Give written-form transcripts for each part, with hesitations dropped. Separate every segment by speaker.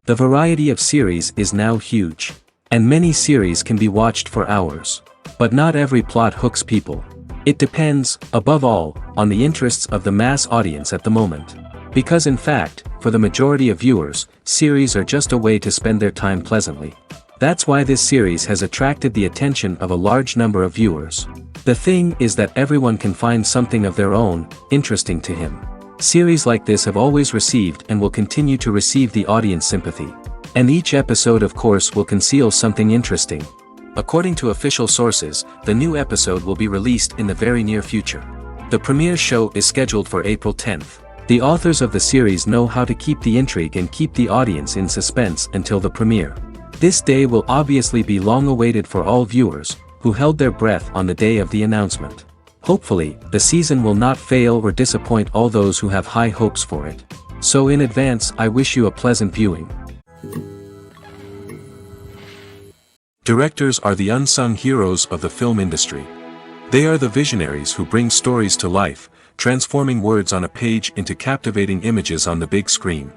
Speaker 1: The variety of series is now huge. And many series can be watched for hours. But not every plot hooks people. It depends, above all, on the interests of the mass audience at the moment. Because in fact, for the majority of viewers, series are just a way to spend their time pleasantly. That's why this series has attracted the attention of a large number of viewers. The thing is that everyone can find something of their own, interesting to him. Series like this have always received and will continue to receive the audience sympathy. And each episode of course will conceal something interesting. According to official sources, the new episode will be released in the very near future. The premiere show is scheduled for April 10th. The authors of the series know how to keep the intrigue and keep the audience in suspense until the premiere. This day will obviously be long awaited for all viewers, who held their breath on the day of the announcement. Hopefully, the season will not fail or disappoint all those who have high hopes for it. So in advance I wish you a pleasant viewing. Directors are the unsung heroes of the film industry. They are the visionaries who bring stories to life, transforming words on a page into captivating images on the big screen.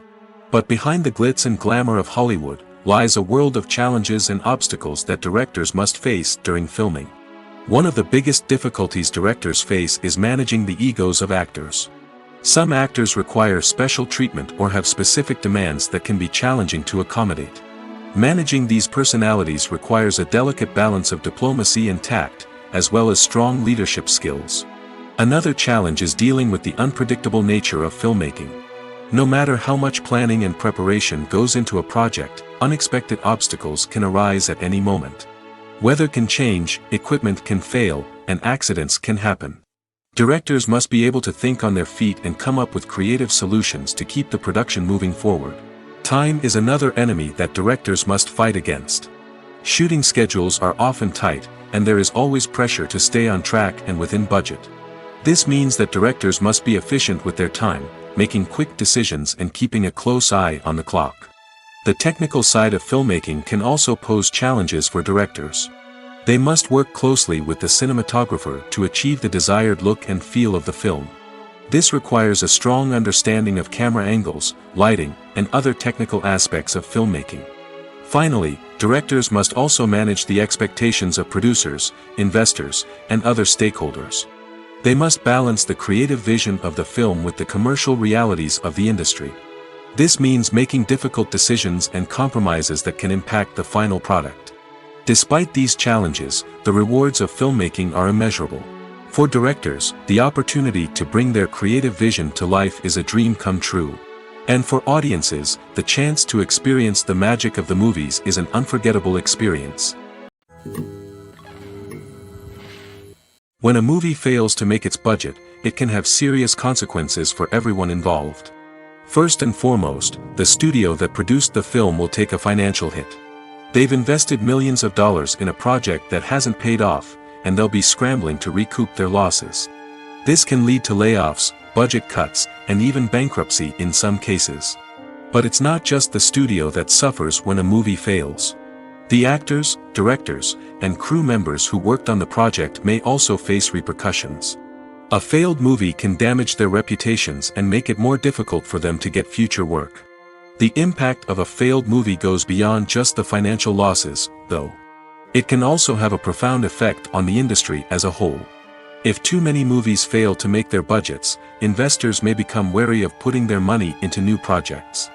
Speaker 1: But behind the glitz and glamour of Hollywood, lies a world of challenges and obstacles that directors must face during filming. One of the biggest difficulties directors face is managing the egos of actors. Some actors require special treatment or have specific demands that can be challenging to accommodate. Managing these personalities requires a delicate balance of diplomacy and tact, as well as strong leadership skills. Another challenge is dealing with the unpredictable nature of filmmaking. No matter how much planning and preparation goes into a project, unexpected obstacles can arise at any moment. Weather can change, equipment can fail, and accidents can happen. Directors must be able to think on their feet and come up with creative solutions to keep the production moving forward. Time is another enemy that directors must fight against. Shooting schedules are often tight, and there is always pressure to stay on track and within budget. This means that directors must be efficient with their time, making quick decisions and keeping a close eye on the clock. The technical side of filmmaking can also pose challenges for directors. They must work closely with the cinematographer to achieve the desired look and feel of the film. This requires a strong understanding of camera angles, lighting, and other technical aspects of filmmaking. Finally, directors must also manage the expectations of producers, investors, and other stakeholders. They must balance the creative vision of the film with the commercial realities of the industry. This means making difficult decisions and compromises that can impact the final product. Despite these challenges, the rewards of filmmaking are immeasurable. For directors, the opportunity to bring their creative vision to life is a dream come true. And for audiences, the chance to experience the magic of the movies is an unforgettable experience. When a movie fails to make its budget, it can have serious consequences for everyone involved. First and foremost, the studio that produced the film will take a financial hit. They've invested millions of dollars in a project that hasn't paid off, and they'll be scrambling to recoup their losses. This can lead to layoffs, budget cuts, and even bankruptcy in some cases. But it's not just the studio that suffers when a movie fails. The actors, directors, and crew members who worked on the project may also face repercussions. A failed movie can damage their reputations and make it more difficult for them to get future work. The impact of a failed movie goes beyond just the financial losses, though. It can also have a profound effect on the industry as a whole. If too many movies fail to make their budgets, investors may become wary of putting their money into new projects.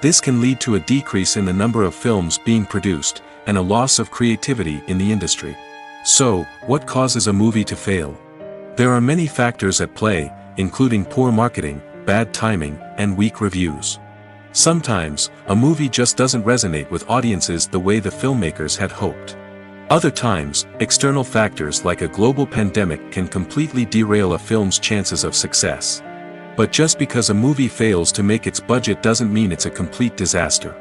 Speaker 1: This can lead to a decrease in the number of films being produced, and a loss of creativity in the industry. So, what causes a movie to fail? There are many factors at play, including poor marketing, bad timing, and weak reviews. Sometimes, a movie just doesn't resonate with audiences the way the filmmakers had hoped. Other times, external factors like a global pandemic can completely derail a film's chances of success. But just because a movie fails to make its budget doesn't mean it's a complete disaster.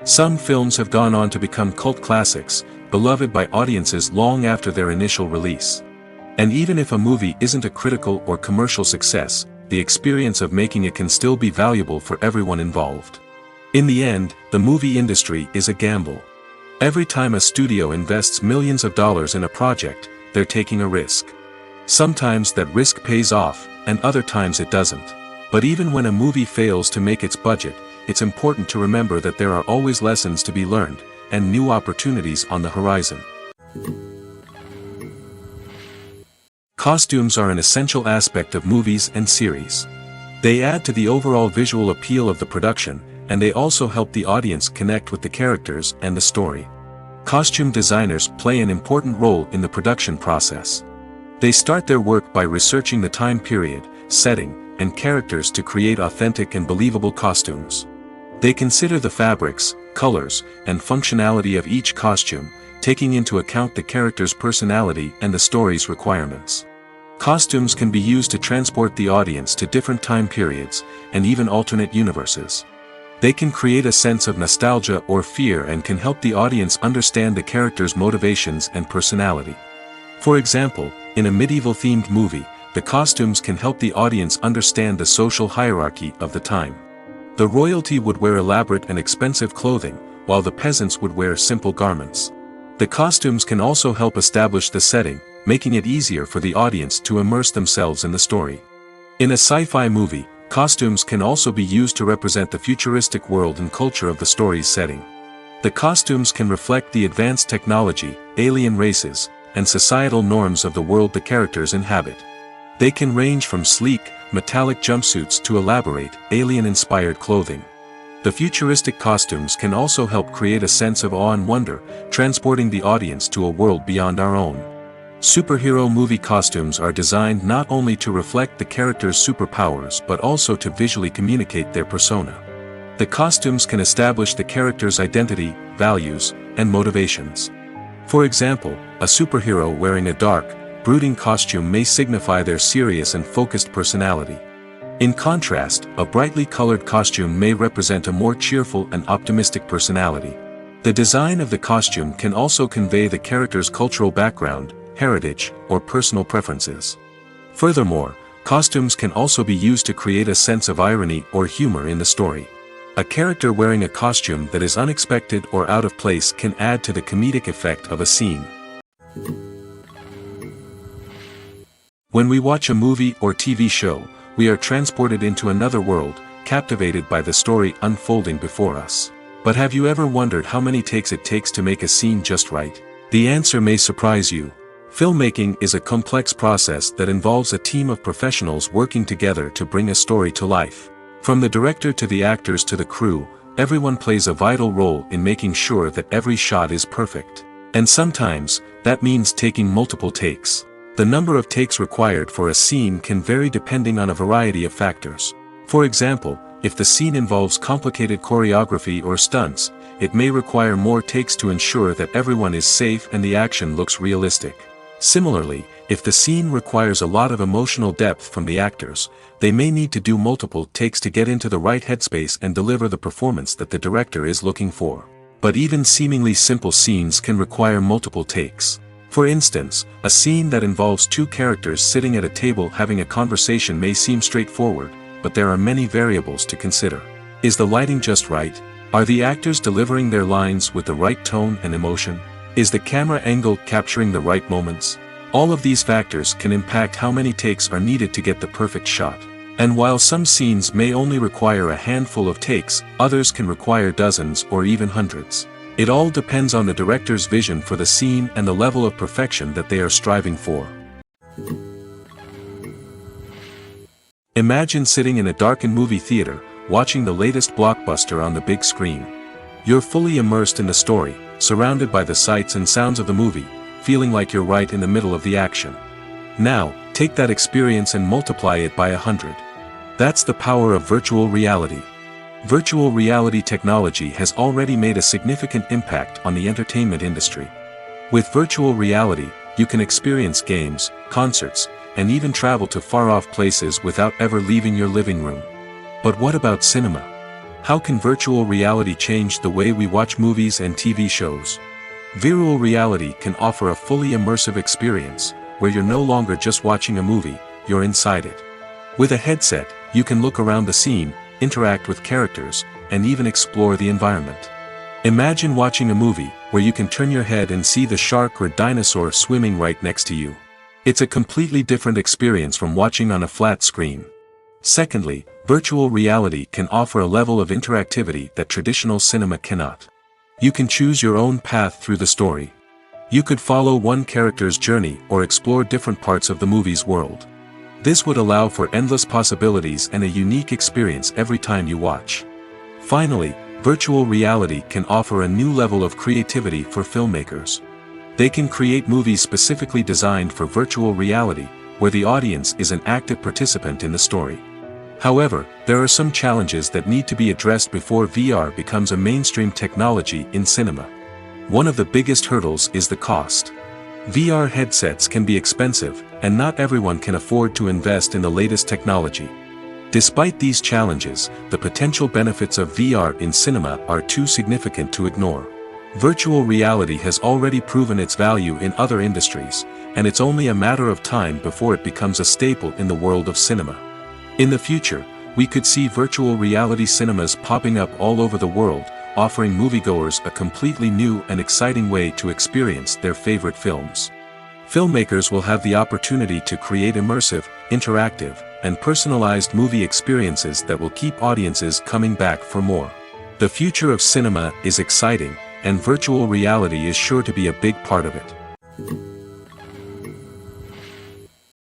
Speaker 1: Some films have gone on to become cult classics, beloved by audiences long after their initial release. And even if a movie isn't a critical or commercial success, the experience of making it can still be valuable for everyone involved. In the end, the movie industry is a gamble. Every time a studio invests millions of dollars in a project, they're taking a risk. Sometimes that risk pays off, and other times it doesn't. But even when a movie fails to make its budget, it's important to remember that there are always lessons to be learned, and new opportunities on the horizon. Costumes are an essential aspect of movies and series. They add to the overall visual appeal of the production, and they also help the audience connect with the characters and the story. Costume designers play an important role in the production process. They start their work by researching the time period, setting, and characters to create authentic and believable costumes. They consider the fabrics, colors, and functionality of each costume, taking into account the character's personality and the story's requirements. Costumes can be used to transport the audience to different time periods, and even alternate universes. They can create a sense of nostalgia or fear and can help the audience understand the character's motivations and personality. For example, in a medieval-themed movie, the costumes can help the audience understand the social hierarchy of the time. The royalty would wear elaborate and expensive clothing, while the peasants would wear simple garments. The costumes can also help establish the setting, making it easier for the audience to immerse themselves in the story. In a sci-fi movie, costumes can also be used to represent the futuristic world and culture of the story's setting. The costumes can reflect the advanced technology, alien races, and societal norms of the world the characters inhabit. They can range from sleek, metallic jumpsuits to elaborate, alien-inspired clothing. The futuristic costumes can also help create a sense of awe and wonder, transporting the audience to a world beyond our own. Superhero movie costumes are designed not only to reflect the character's superpowers but also to visually communicate their persona. The costumes can establish the character's identity, values, and motivations. For example, a superhero wearing a dark, brooding costume may signify their serious and focused personality. In contrast, a brightly colored costume may represent a more cheerful and optimistic personality. The design of the costume can also convey the character's cultural background, heritage, or personal preferences. Furthermore, costumes can also be used to create a sense of irony or humor in the story. A character wearing a costume that is unexpected or out of place can add to the comedic effect of a scene. When we watch a movie or TV show, we are transported into another world, captivated by the story unfolding before us. But have you ever wondered how many takes it takes to make a scene just right? The answer may surprise you. Filmmaking is a complex process that involves a team of professionals working together to bring a story to life. From the director to the actors to the crew, everyone plays a vital role in making sure that every shot is perfect. And sometimes, that means taking multiple takes. The number of takes required for a scene can vary depending on a variety of factors. For example, if the scene involves complicated choreography or stunts, it may require more takes to ensure that everyone is safe and the action looks realistic. Similarly, if the scene requires a lot of emotional depth from the actors, they may need to do multiple takes to get into the right headspace and deliver the performance that the director is looking for. But even seemingly simple scenes can require multiple takes. For instance, a scene that involves two characters sitting at a table having a conversation may seem straightforward, but there are many variables to consider. Is the lighting just right? Are the actors delivering their lines with the right tone and emotion? Is the camera angle capturing the right moments? All of these factors can impact how many takes are needed to get the perfect shot. And while some scenes may only require a handful of takes, others can require dozens or even hundreds. It all depends on the director's vision for the scene and the level of perfection that they are striving for. Imagine sitting in a darkened movie theater, watching the latest blockbuster on the big screen. You're fully immersed in the story, surrounded by the sights and sounds of the movie, feeling like you're right in the middle of the action. Now, take that experience and multiply it by 100. That's the power of virtual reality. Virtual reality technology has already made a significant impact on the entertainment industry. With virtual reality, you can experience games, concerts, and even travel to far-off places without ever leaving your living room. But what about cinema? How can virtual reality change the way we watch movies and TV shows? Virtual reality can offer a fully immersive experience, where you're no longer just watching a movie, you're inside it. With a headset, you can look around the scene, interact with characters, and even explore the environment. Imagine watching a movie where you can turn your head and see the shark or dinosaur swimming right next to you. It's a completely different experience from watching on a flat screen. Secondly, virtual reality can offer a level of interactivity that traditional cinema cannot. You can choose your own path through the story. You could follow one character's journey or explore different parts of the movie's world. This would allow for endless possibilities and a unique experience every time you watch. Finally, virtual reality can offer a new level of creativity for filmmakers. They can create movies specifically designed for virtual reality, where the audience is an active participant in the story. However, there are some challenges that need to be addressed before VR becomes a mainstream technology in cinema. One of the biggest hurdles is the cost. VR headsets can be expensive, and not everyone can afford to invest in the latest technology. Despite these challenges, the potential benefits of VR in cinema are too significant to ignore. Virtual reality has already proven its value in other industries, and it's only a matter of time before it becomes a staple in the world of cinema. In the future, we could see virtual reality cinemas popping up all over the world, offering moviegoers a completely new and exciting way to experience their favorite films. Filmmakers will have the opportunity to create immersive, interactive, and personalized movie experiences that will keep audiences coming back for more. The future of cinema is exciting, and virtual reality is sure to be a big part of it.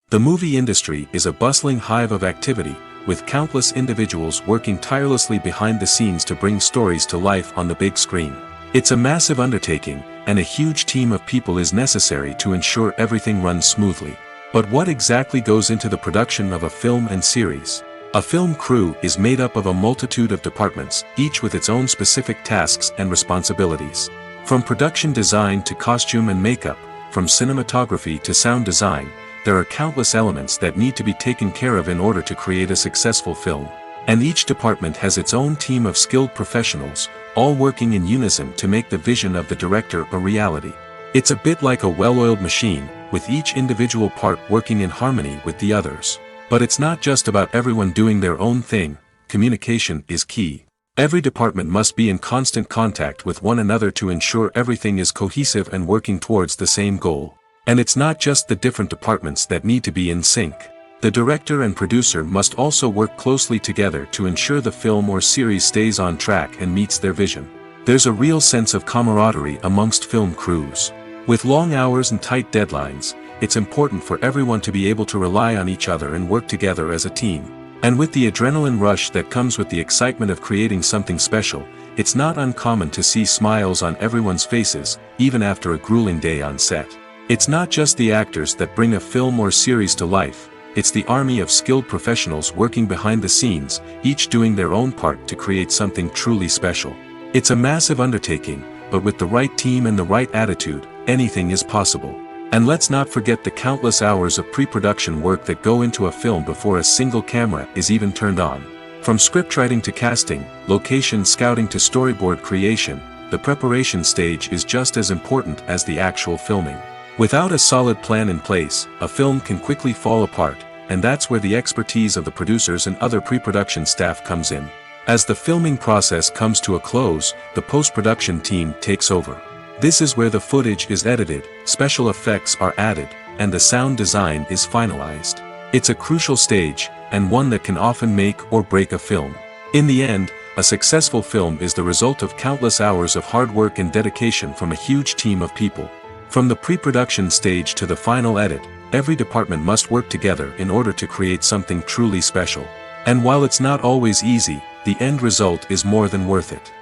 Speaker 1: The movie industry is a bustling hive of activity, with countless individuals working tirelessly behind the scenes to bring stories to life on the big screen. It's a massive undertaking, and a huge team of people is necessary to ensure everything runs smoothly. But what exactly goes into the production of a film and series? A film crew is made up of a multitude of departments, each with its own specific tasks and responsibilities. From production design to costume and makeup, from cinematography to sound design, there are countless elements that need to be taken care of in order to create a successful film. And each department has its own team of skilled professionals, all working in unison to make the vision of the director a reality. It's a bit like a well-oiled machine, with each individual part working in harmony with the others. But it's not just about everyone doing their own thing. Communication is key. Every department must be in constant contact with one another to ensure everything is cohesive and working towards the same goal. And it's not just the different departments that need to be in sync. The director and producer must also work closely together to ensure the film or series stays on track and meets their vision. There's a real sense of camaraderie amongst film crews. With long hours and tight deadlines, it's important for everyone to be able to rely on each other and work together as a team. And with the adrenaline rush that comes with the excitement of creating something special, it's not uncommon to see smiles on everyone's faces, even after a grueling day on set. It's not just the actors that bring a film or series to life, it's the army of skilled professionals working behind the scenes, each doing their own part to create something truly special. It's a massive undertaking, but with the right team and the right attitude, anything is possible. And let's not forget the countless hours of pre-production work that go into a film before a single camera is even turned on. From scriptwriting to casting, location scouting to storyboard creation, the preparation stage is just as important as the actual filming. Without a solid plan in place, a film can quickly fall apart, and that's where the expertise of the producers and other pre-production staff comes in. As the filming process comes to a close, the post-production team takes over. This is where the footage is edited, special effects are added, and the sound design is finalized. It's a crucial stage, and one that can often make or break a film. In the end, a successful film is the result of countless hours of hard work and dedication from a huge team of people. From the pre-production stage to the final edit, every department must work together in order to create something truly special. And while it's not always easy, the end result is more than worth it.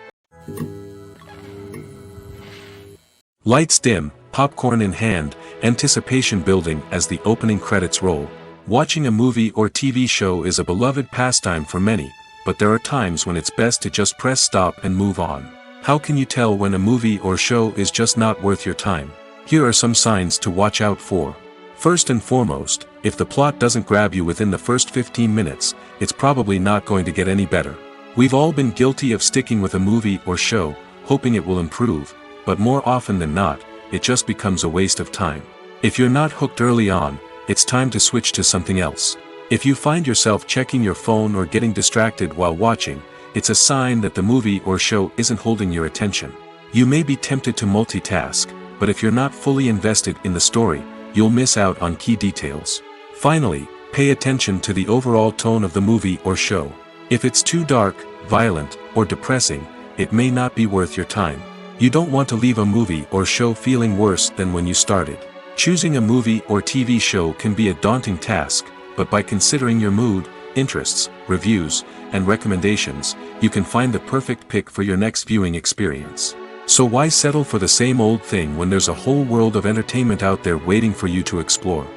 Speaker 1: Lights dim, popcorn in hand, anticipation building as the opening credits roll. Watching a movie or TV show is a beloved pastime for many, but there are times when it's best to just press stop and move on. How can you tell when a movie or show is just not worth your time? Here are some signs to watch out for. First and foremost, if the plot doesn't grab you within the first 15 minutes, it's probably not going to get any better. We've all been guilty of sticking with a movie or show, hoping it will improve, but more often than not, it just becomes a waste of time. If you're not hooked early on, it's time to switch to something else. If you find yourself checking your phone or getting distracted while watching, it's a sign that the movie or show isn't holding your attention. You may be tempted to multitask, but if you're not fully invested in the story, you'll miss out on key details. Finally, Pay attention to the overall tone of the movie or show. If it's too dark, violent, or depressing, it may not be worth your time. You don't want to leave a movie or show feeling worse than when you started. Choosing a movie or TV show can be a daunting task, but by considering your mood, interests, reviews, and recommendations, you can find the perfect pick for your next viewing experience. So why settle for the same old thing when there's a whole world of entertainment out there waiting for you to explore?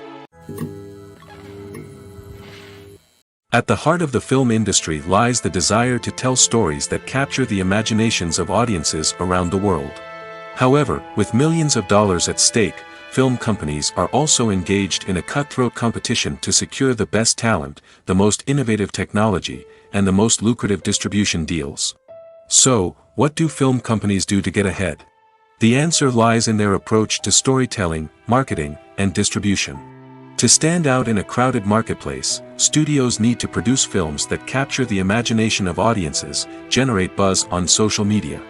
Speaker 1: At the heart of the film industry lies the desire to tell stories that capture the imaginations of audiences around the world. However, with millions of dollars at stake, film companies are also engaged in a cutthroat competition to secure the best talent, the most innovative technology, and the most lucrative distribution deals. So, what do film companies do to get ahead? The answer lies in their approach to storytelling, marketing, and distribution. To stand out in a crowded marketplace, studios need to produce films that capture the imagination of audiences, generate buzz on social media.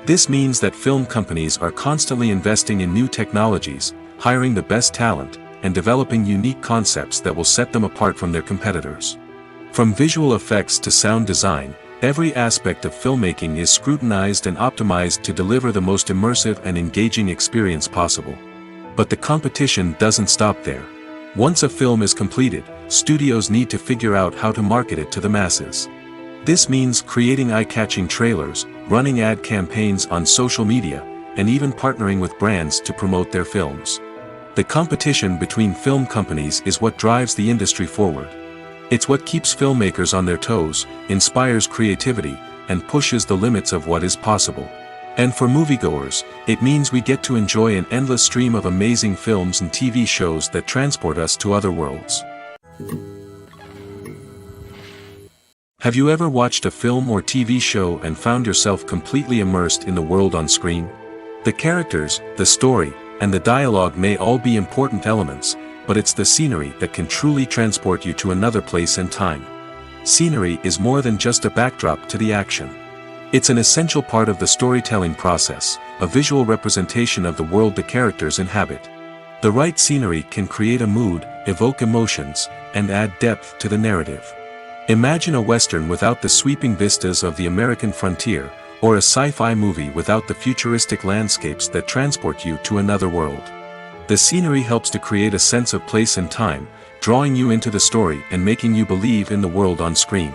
Speaker 1: This means that film companies are constantly investing in new technologies, hiring the best talent, and developing unique concepts that will set them apart from their competitors. From visual effects to sound design, every aspect of filmmaking is scrutinized and optimized to deliver the most immersive and engaging experience possible. But the competition doesn't stop there. Once a film is completed, studios need to figure out how to market it to the masses. This means creating eye-catching trailers, running ad campaigns on social media, and even partnering with brands to promote their films. The competition between film companies is what drives the industry forward. It's what keeps filmmakers on their toes, inspires creativity, and pushes the limits of what is possible. And for moviegoers, it means we get to enjoy an endless stream of amazing films and TV shows that transport us to other worlds. Have you ever watched a film or TV show and found yourself completely immersed in the world on screen? The characters, the story, and the dialogue may all be important elements, but it's the scenery that can truly transport you to another place and time. Scenery is more than just a backdrop to the action. It's an essential part of the storytelling process, a visual representation of the world the characters inhabit. The right scenery can create a mood, evoke emotions, and add depth to the narrative. Imagine a Western without the sweeping vistas of the American frontier, or a sci-fi movie without the futuristic landscapes that transport you to another world. The scenery helps to create a sense of place and time, drawing you into the story and making you believe in the world on screen.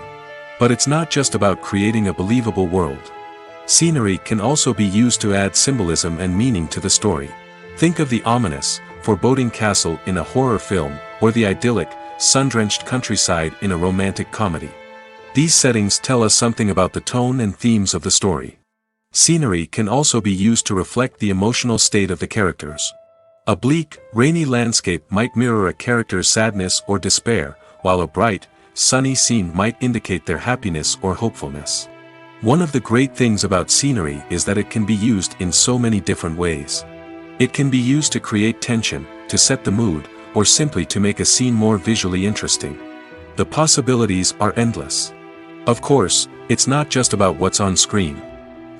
Speaker 1: But it's not just about creating a believable world. Scenery can also be used to add symbolism and meaning to the story. Think of the ominous, foreboding castle in a horror film, or the idyllic, sun-drenched countryside in a romantic comedy. These settings tell us something about the tone and themes of the story. Scenery can also be used to reflect the emotional state of the characters. A bleak, rainy landscape might mirror a character's sadness or despair, while a bright, sunny scene might indicate their happiness or hopefulness. One of the great things about scenery is that it can be used in so many different ways. It can be used to create tension, to set the mood, or simply to make a scene more visually interesting. The possibilities are endless. Of course, it's not just about what's on screen.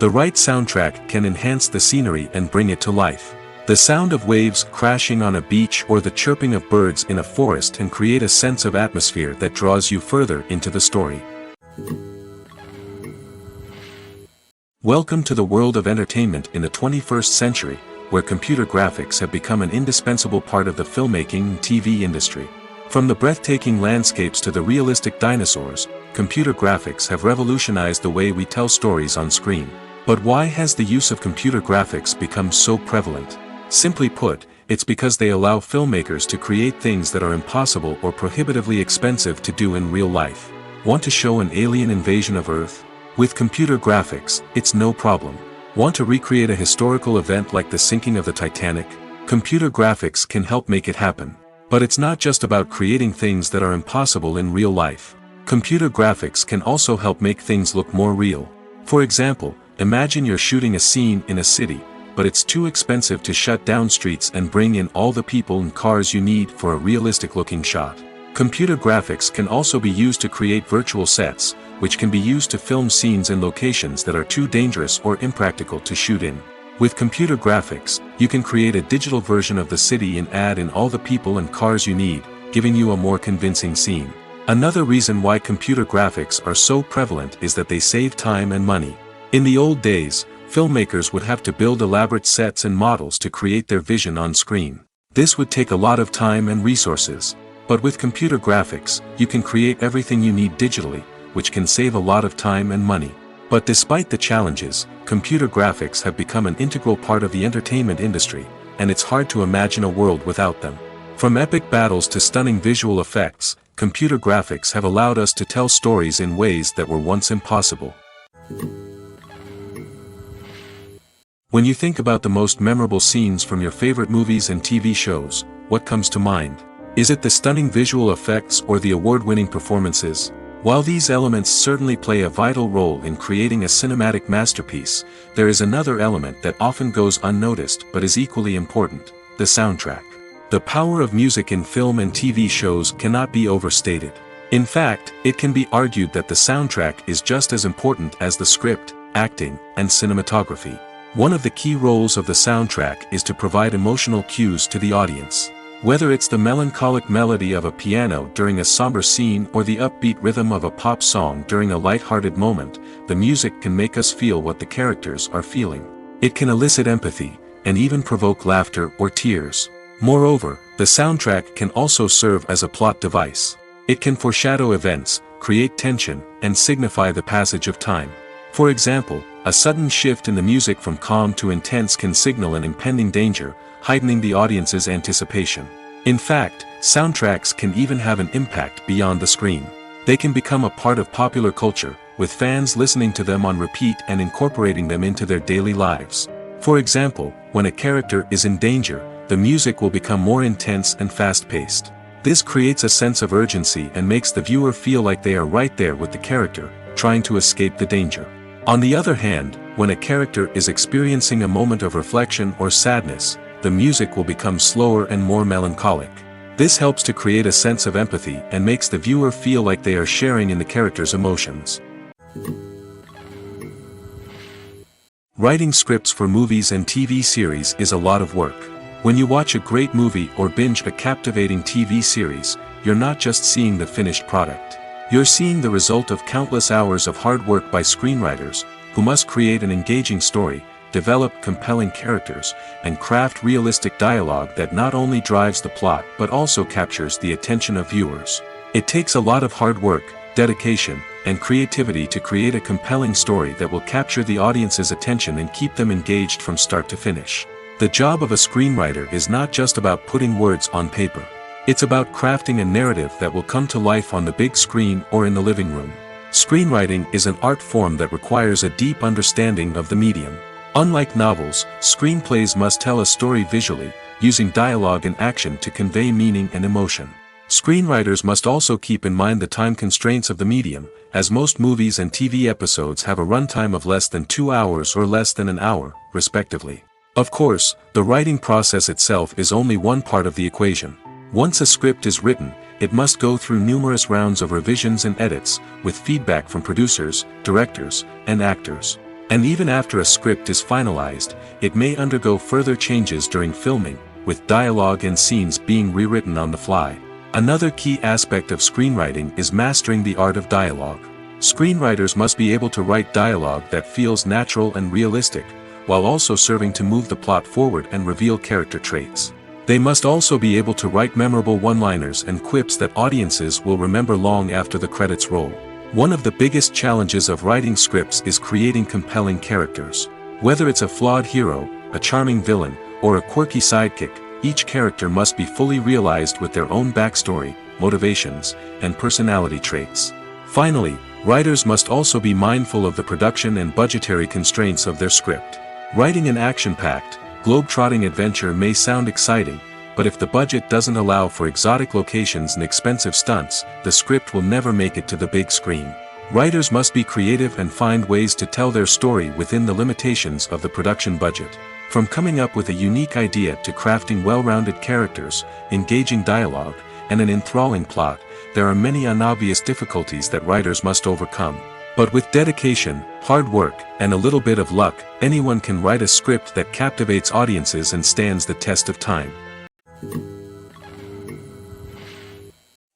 Speaker 1: The right soundtrack can enhance the scenery and bring it to life. The sound of waves crashing on a beach or the chirping of birds in a forest can create a sense of atmosphere that draws you further into the story. Welcome to the world of entertainment in the 21st century, where computer graphics have become an indispensable part of the filmmaking and TV industry. From the breathtaking landscapes to the realistic dinosaurs, computer graphics have revolutionized the way we tell stories on screen. But why has the use of computer graphics become so prevalent? Simply put, it's because they allow filmmakers to create things that are impossible or prohibitively expensive to do in real life. Want to show an alien invasion of Earth? With computer graphics, it's no problem. Want to recreate a historical event like the sinking of the Titanic? Computer graphics can help make it happen. But it's not just about creating things that are impossible in real life. Computer graphics can also help make things look more real. For example, imagine you're shooting a scene in a city, but it's too expensive to shut down streets and bring in all the people and cars you need for a realistic-looking shot. Computer graphics can also be used to create virtual sets, which can be used to film scenes in locations that are too dangerous or impractical to shoot in. With computer graphics, you can create a digital version of the city and add in all the people and cars you need, giving you a more convincing scene. Another reason why computer graphics are so prevalent is that they save time and money. In the old days, filmmakers would have to build elaborate sets and models to create their vision on screen. This would take a lot of time and resources. But with computer graphics, you can create everything you need digitally, which can save a lot of time and money. But despite the challenges, computer graphics have become an integral part of the entertainment industry, and it's hard to imagine a world without them. From epic battles to stunning visual effects, computer graphics have allowed us to tell stories in ways that were once impossible. When you think about the most memorable scenes from your favorite movies and TV shows, what comes to mind? Is it the stunning visual effects or the award-winning performances? While these elements certainly play a vital role in creating a cinematic masterpiece, there is another element that often goes unnoticed but is equally important: the soundtrack. The power of music in film and TV shows cannot be overstated. In fact, it can be argued that the soundtrack is just as important as the script, acting, and cinematography. One of the key roles of the soundtrack is to provide emotional cues to the audience. Whether it's the melancholic melody of a piano during a somber scene or the upbeat rhythm of a pop song during a light-hearted moment, the music can make us feel what the characters are feeling. It can elicit empathy, and even provoke laughter or tears. Moreover, the soundtrack can also serve as a plot device. It can foreshadow events, create tension, and signify the passage of time. For example, a sudden shift in the music from calm to intense can signal an impending danger, heightening the audience's anticipation. In fact, soundtracks can even have an impact beyond the screen. They can become a part of popular culture, with fans listening to them on repeat and incorporating them into their daily lives. For example, when a character is in danger, the music will become more intense and fast-paced. This creates a sense of urgency and makes the viewer feel like they are right there with the character, trying to escape the danger. On the other hand, when a character is experiencing a moment of reflection or sadness, the music will become slower and more melancholic. This helps to create a sense of empathy and makes the viewer feel like they are sharing in the character's emotions. Writing scripts for movies and TV series is a lot of work. When you watch a great movie or binge a captivating TV series, you're not just seeing the finished product. You're seeing the result of countless hours of hard work by screenwriters, who must create an engaging story, develop compelling characters, and craft realistic dialogue that not only drives the plot but also captures the attention of viewers. It takes a lot of hard work, dedication, and creativity to create a compelling story that will capture the audience's attention and keep them engaged from start to finish. The job of a screenwriter is not just about putting words on paper. It's about crafting a narrative that will come to life on the big screen or in the living room. Screenwriting is an art form that requires a deep understanding of the medium. Unlike novels, screenplays must tell a story visually, using dialogue and action to convey meaning and emotion. Screenwriters must also keep in mind the time constraints of the medium, as most movies and TV episodes have a runtime of less than 2 hours or less than an hour, respectively. Of course, the writing process itself is only one part of the equation. Once a script is written, it must go through numerous rounds of revisions and edits, with feedback from producers, directors, and actors. And even after a script is finalized, it may undergo further changes during filming, with dialogue and scenes being rewritten on the fly. Another key aspect of screenwriting is mastering the art of dialogue. Screenwriters must be able to write dialogue that feels natural and realistic, while also serving to move the plot forward and reveal character traits. They must also be able to write memorable one-liners and quips that audiences will remember long after the credits roll. One of the biggest challenges of writing scripts is creating compelling characters. Whether it's a flawed hero, a charming villain, or a quirky sidekick, each character must be fully realized with their own backstory, motivations, and personality traits. Finally, writers must also be mindful of the production and budgetary constraints of their script. Writing an action-packed, globe-trotting adventure may sound exciting, but if the budget doesn't allow for exotic locations and expensive stunts, the script will never make it to the big screen. Writers must be creative and find ways to tell their story within the limitations of the production budget. From coming up with a unique idea to crafting well-rounded characters, engaging dialogue, and an enthralling plot, there are many unobvious difficulties that writers must overcome. But with dedication, hard work, and a little bit of luck, anyone can write a script that captivates audiences and stands the test of time.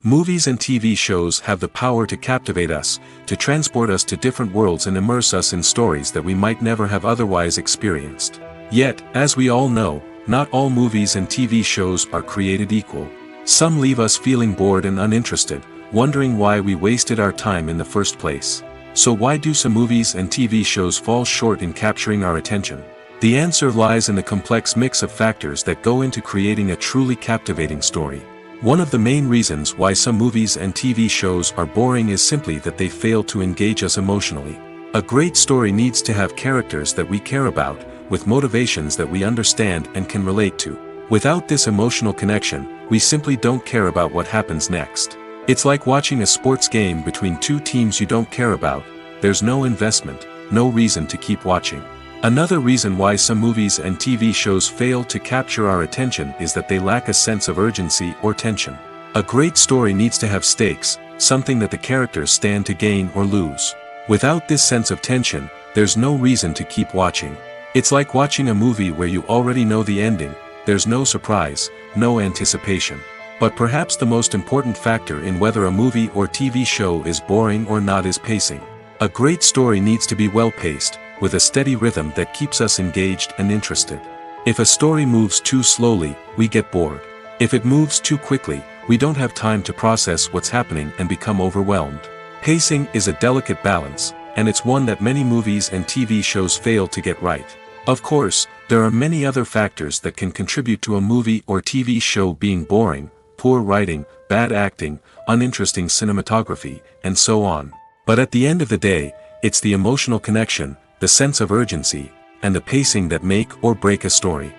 Speaker 1: Movies and TV shows have the power to captivate us, to transport us to different worlds and immerse us in stories that we might never have otherwise experienced. Yet, as we all know, not all movies and TV shows are created equal. Some leave us feeling bored and uninterested, wondering why we wasted our time in the first place. So why do some movies and TV shows fall short in capturing our attention? The answer lies in the complex mix of factors that go into creating a truly captivating story. One of the main reasons why some movies and TV shows are boring is simply that they fail to engage us emotionally. A great story needs to have characters that we care about, with motivations that we understand and can relate to. Without this emotional connection, we simply don't care about what happens next. It's like watching a sports game between two teams you don't care about. There's no investment, no reason to keep watching. Another reason why some movies and TV shows fail to capture our attention is that they lack a sense of urgency or tension. A great story needs to have stakes, something that the characters stand to gain or lose. Without this sense of tension, there's no reason to keep watching. It's like watching a movie where you already know the ending. There's no surprise, no anticipation. But perhaps the most important factor in whether a movie or TV show is boring or not is pacing. A great story needs to be well-paced, with a steady rhythm that keeps us engaged and interested. If a story moves too slowly, we get bored. If it moves too quickly, we don't have time to process what's happening and become overwhelmed. Pacing is a delicate balance, and it's one that many movies and TV shows fail to get right. Of course, there are many other factors that can contribute to a movie or TV show being boring: poor writing, bad acting, uninteresting cinematography, and so on. But at the end of the day, it's the emotional connection, the sense of urgency, and the pacing that make or break a story.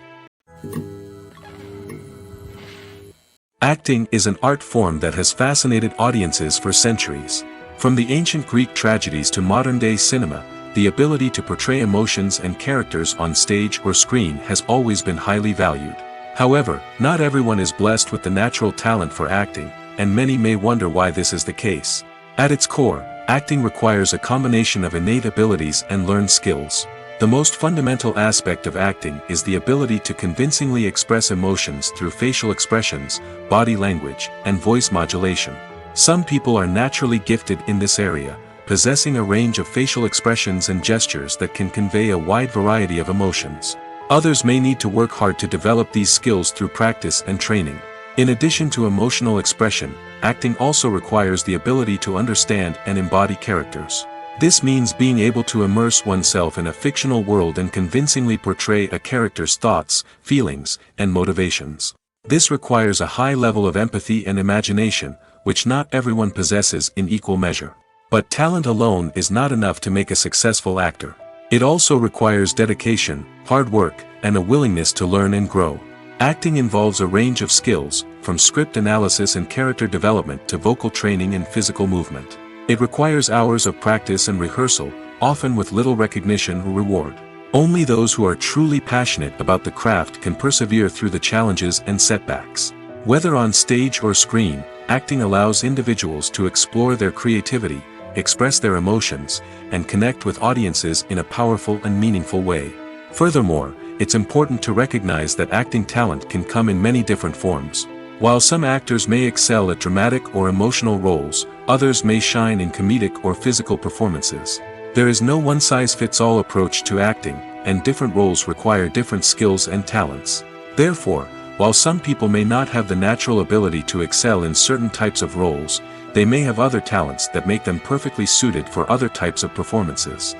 Speaker 1: Acting is an art form that has fascinated audiences for centuries. From the ancient Greek tragedies to modern-day cinema, the ability to portray emotions and characters on stage or screen has always been highly valued. However, not everyone is blessed with the natural talent for acting, and many may wonder why this is the case. At its core, acting requires a combination of innate abilities and learned skills. The most fundamental aspect of acting is the ability to convincingly express emotions through facial expressions, body language, and voice modulation. Some people are naturally gifted in this area, possessing a range of facial expressions and gestures that can convey a wide variety of emotions. Others may need to work hard to develop these skills through practice and training. In addition to emotional expression, acting also requires the ability to understand and embody characters. This means being able to immerse oneself in a fictional world and convincingly portray a character's thoughts, feelings, and motivations. This requires a high level of empathy and imagination, which not everyone possesses in equal measure. But talent alone is not enough to make a successful actor. It also requires dedication, hard work, and a willingness to learn and grow. Acting involves a range of skills, from script analysis and character development to vocal training and physical movement. It requires hours of practice and rehearsal, often with little recognition or reward. Only those who are truly passionate about the craft can persevere through the challenges and setbacks. Whether on stage or screen, acting allows individuals to explore their creativity, express their emotions, and connect with audiences in a powerful and meaningful way. Furthermore, it's important to recognize that acting talent can come in many different forms. While some actors may excel at dramatic or emotional roles, others may shine in comedic or physical performances. There is no one-size-fits-all approach to acting, and different roles require different skills and talents. Therefore, while some people may not have the natural ability to excel in certain types of roles, they may have other talents that make them perfectly suited for other types of performances.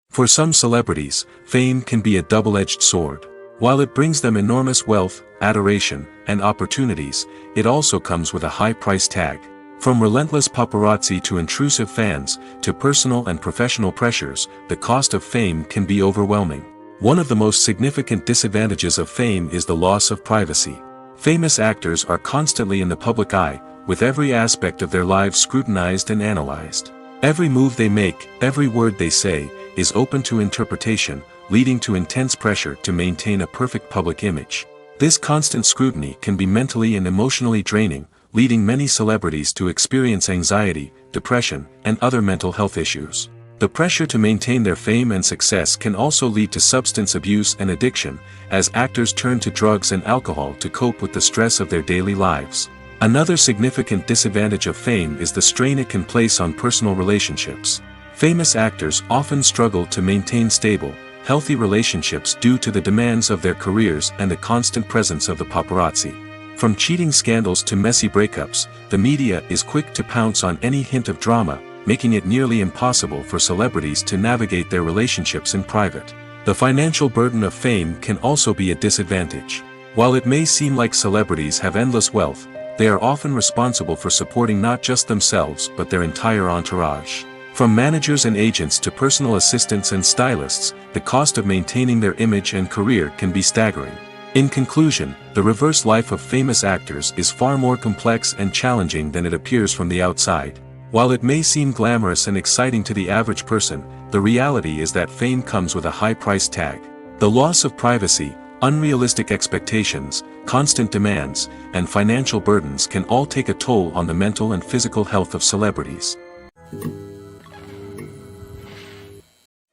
Speaker 1: For some celebrities, fame can be a double-edged sword. While it brings them enormous wealth, adoration, and opportunities, it also comes with a high price tag. From relentless paparazzi to intrusive fans, to personal and professional pressures, the cost of fame can be overwhelming. One of the most significant disadvantages of fame is the loss of privacy. Famous actors are constantly in the public eye, with every aspect of their lives scrutinized and analyzed. Every move they make, every word they say, is open to interpretation, leading to intense pressure to maintain a perfect public image. This constant scrutiny can be mentally and emotionally draining, leading many celebrities to experience anxiety, depression, and other mental health issues. The pressure to maintain their fame and success can also lead to substance abuse and addiction, as actors turn to drugs and alcohol to cope with the stress of their daily lives. Another significant disadvantage of fame is the strain it can place on personal relationships. Famous actors often struggle to maintain stable, healthy relationships due to the demands of their careers and the constant presence of the paparazzi. From cheating scandals to messy breakups, the media is quick to pounce on any hint of drama, making it nearly impossible for celebrities to navigate their relationships in private. The financial burden of fame can also be a disadvantage. While it may seem like celebrities have endless wealth, they are often responsible for supporting not just themselves but their entire entourage. From managers and agents to personal assistants and stylists, the cost of maintaining their image and career can be staggering. In conclusion, the reverse life of famous actors is far more complex and challenging than it appears from the outside. While it may seem glamorous and exciting to the average person, the reality is that fame comes with a high price tag. The loss of privacy, unrealistic expectations, constant demands, and financial burdens can all take a toll on the mental and physical health of celebrities.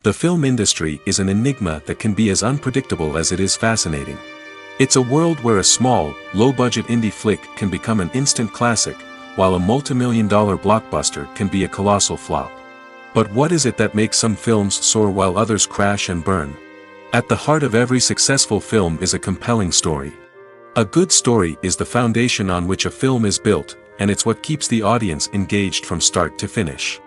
Speaker 1: The film industry is an enigma that can be as unpredictable as it is fascinating. It's a world where a small, low-budget indie flick can become an instant classic, while a multi-million-dollar blockbuster can be a colossal flop. But what is it that makes some films soar while others crash and burn? At the heart of every successful film is a compelling story. A good story is the foundation on which a film is built, and it's what keeps the audience engaged from start to finish.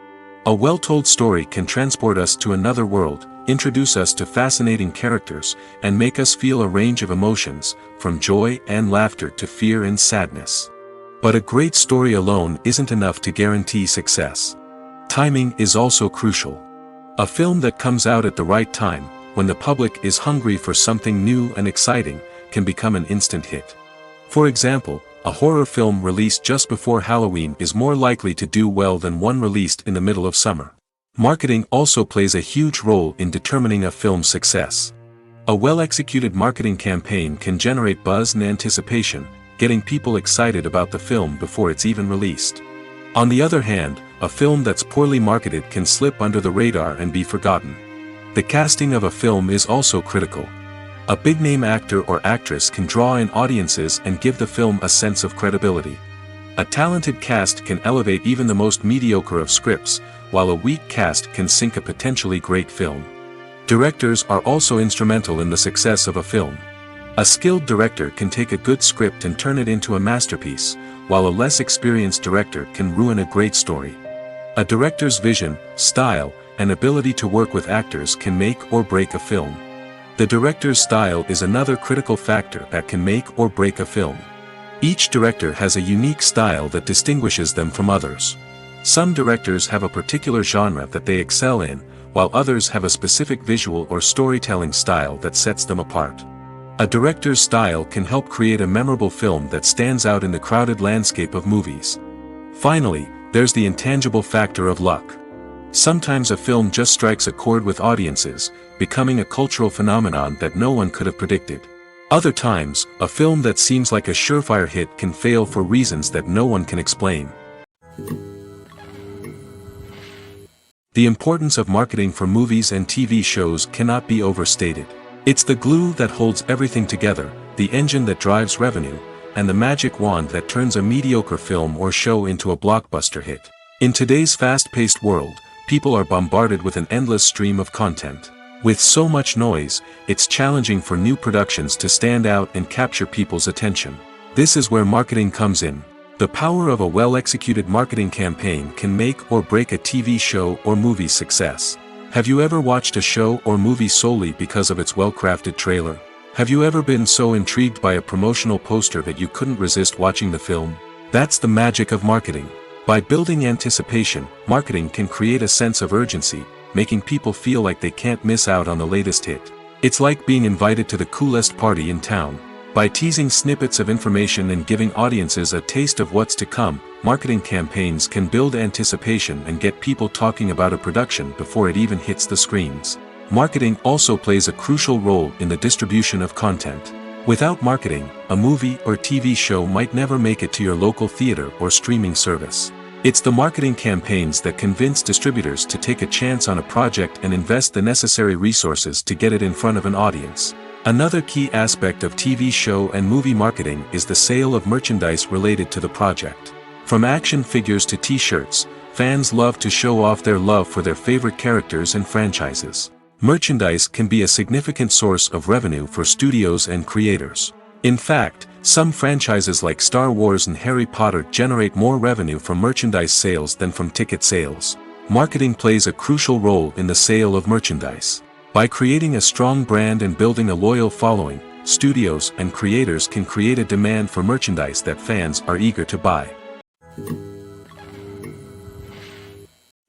Speaker 1: A well-told story can transport us to another world, introduce us to fascinating characters, and make us feel a range of emotions, from joy and laughter to fear and sadness. But a great story alone isn't enough to guarantee success. Timing is also crucial. A film that comes out at the right time, when the public is hungry for something new and exciting, can become an instant hit. For example, a horror film released just before Halloween is more likely to do well than one released in the middle of summer. Marketing also plays a huge role in determining a film's success. A well-executed marketing campaign can generate buzz and anticipation, getting people excited about the film before it's even released. On the other hand, a film that's poorly marketed can slip under the radar and be forgotten. The casting of a film is also critical. A big-name actor or actress can draw in audiences and give the film a sense of credibility. A talented cast can elevate even the most mediocre of scripts, while a weak cast can sink a potentially great film. Directors are also instrumental in the success of a film. A skilled director can take a good script and turn it into a masterpiece, while a less experienced director can ruin a great story. A director's vision, style, and ability to work with actors can make or break a film. The director's style is another critical factor that can make or break a film. Each director has a unique style that distinguishes them from others. Some directors have a particular genre that they excel in, while others have a specific visual or storytelling style that sets them apart. A director's style can help create a memorable film that stands out in the crowded landscape of movies. Finally, there's the intangible factor of luck. Sometimes a film just strikes a chord with audiences, becoming a cultural phenomenon that no one could have predicted. Other times, a film that seems like a surefire hit can fail for reasons that no one can explain. The importance of marketing for movies and TV shows cannot be overstated. It's the glue that holds everything together, the engine that drives revenue, and the magic wand that turns a mediocre film or show into a blockbuster hit. In today's fast-paced world, people are bombarded with an endless stream of content. With so much noise, it's challenging for new productions to stand out and capture people's attention. This is where marketing comes in. The power of a well-executed marketing campaign can make or break a TV show or movie's success. Have you ever watched a show or movie solely because of its well-crafted trailer? Have you ever been so intrigued by a promotional poster that you couldn't resist watching the film? That's the magic of marketing. By building anticipation, marketing can create a sense of urgency, making people feel like they can't miss out on the latest hit. It's like being invited to the coolest party in town. By teasing snippets of information and giving audiences a taste of what's to come, marketing campaigns can build anticipation and get people talking about a production before it even hits the screens. Marketing also plays a crucial role in the distribution of content. Without marketing, a movie or TV show might never make it to your local theater or streaming service. It's the marketing campaigns that convince distributors to take a chance on a project and invest the necessary resources to get it in front of an audience. Another key aspect of TV show and movie marketing is the sale of merchandise related to the project. From action figures to t-shirts, fans love to show off their love for their favorite characters and franchises. Merchandise can be a significant source of revenue for studios and creators. In fact, some franchises like Star Wars and Harry Potter generate more revenue from merchandise sales than from ticket sales. Marketing plays a crucial role in the sale of merchandise. By creating a strong brand and building a loyal following, studios and creators can create a demand for merchandise that fans are eager to buy.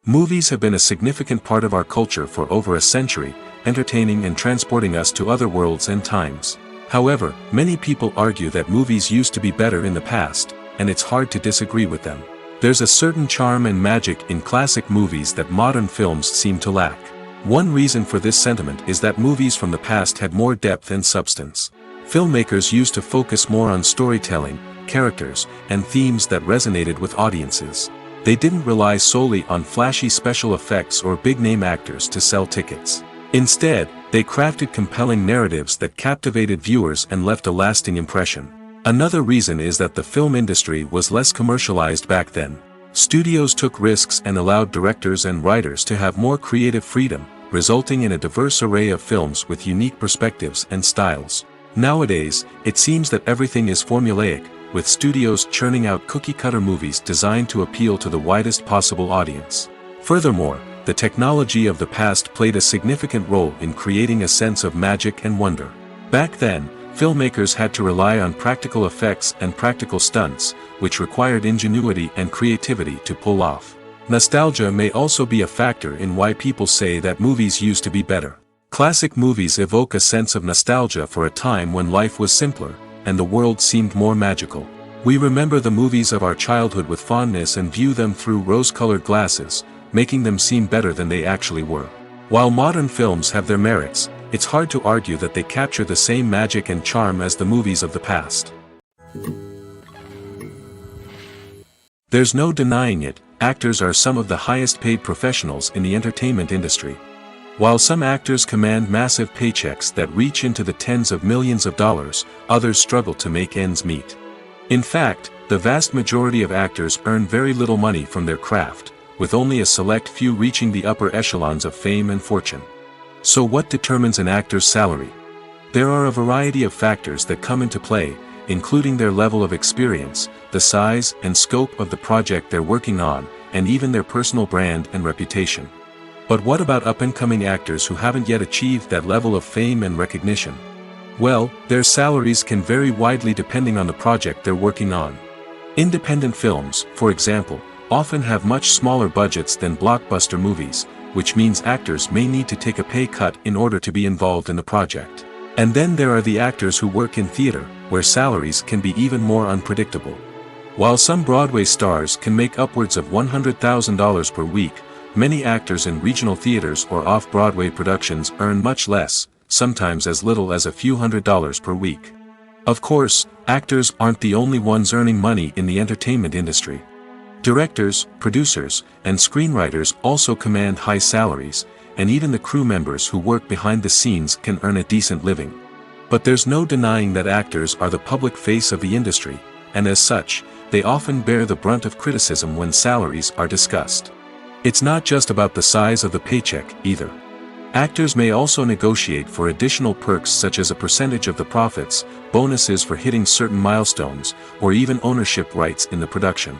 Speaker 1: Movies have been a significant part of our culture for over a century, entertaining and transporting us to other worlds and times. However, many people argue that movies used to be better in the past, and it's hard to disagree with them. There's a certain charm and magic in classic movies that modern films seem to lack. One reason for this sentiment is that movies from the past had more depth and substance. Filmmakers used to focus more on storytelling, characters, and themes that resonated with audiences. They didn't rely solely on flashy special effects or big-name actors to sell tickets. Instead, they crafted compelling narratives that captivated viewers and left a lasting impression. Another reason is that the film industry was less commercialized back then. Studios took risks and allowed directors and writers to have more creative freedom, resulting in a diverse array of films with unique perspectives and styles. Nowadays, it seems that everything is formulaic, with studios churning out cookie-cutter movies designed to appeal to the widest possible audience. Furthermore, the technology of the past played a significant role in creating a sense of magic and wonder. Back then, filmmakers had to rely on practical effects and practical stunts, which required ingenuity and creativity to pull off. Nostalgia may also be a factor in why people say that movies used to be better. Classic movies evoke a sense of nostalgia for a time when life was simpler, and the world seemed more magical. We remember the movies of our childhood with fondness and view them through rose-colored glasses, making them seem better than they actually were. While modern films have their merits, it's hard to argue that they capture the same magic and charm as the movies of the past. There's no denying it, actors are some of the highest-paid professionals in the entertainment industry. While some actors command massive paychecks that reach into the tens of millions of dollars, others struggle to make ends meet. In fact, the vast majority of actors earn very little money from their craft, with only a select few reaching the upper echelons of fame and fortune. So what determines an actor's salary? There are a variety of factors that come into play, including their level of experience, the size and scope of the project they're working on, and even their personal brand and reputation. But what about up-and-coming actors who haven't yet achieved that level of fame and recognition? Well, their salaries can vary widely depending on the project they're working on. Independent films, for example, often have much smaller budgets than blockbuster movies, which means actors may need to take a pay cut in order to be involved in the project. And then there are the actors who work in theater, where salaries can be even more unpredictable. While some Broadway stars can make upwards of $100,000 per week, many actors in regional theaters or off-Broadway productions earn much less, sometimes as little as a few $100s per week. Of course, actors aren't the only ones earning money in the entertainment industry. Directors, producers, and screenwriters also command high salaries, and even the crew members who work behind the scenes can earn a decent living. But there's no denying that actors are the public face of the industry, and as such, they often bear the brunt of criticism when salaries are discussed. It's not just about the size of the paycheck, either. Actors may also negotiate for additional perks such as a percentage of the profits, bonuses for hitting certain milestones, or even ownership rights in the production.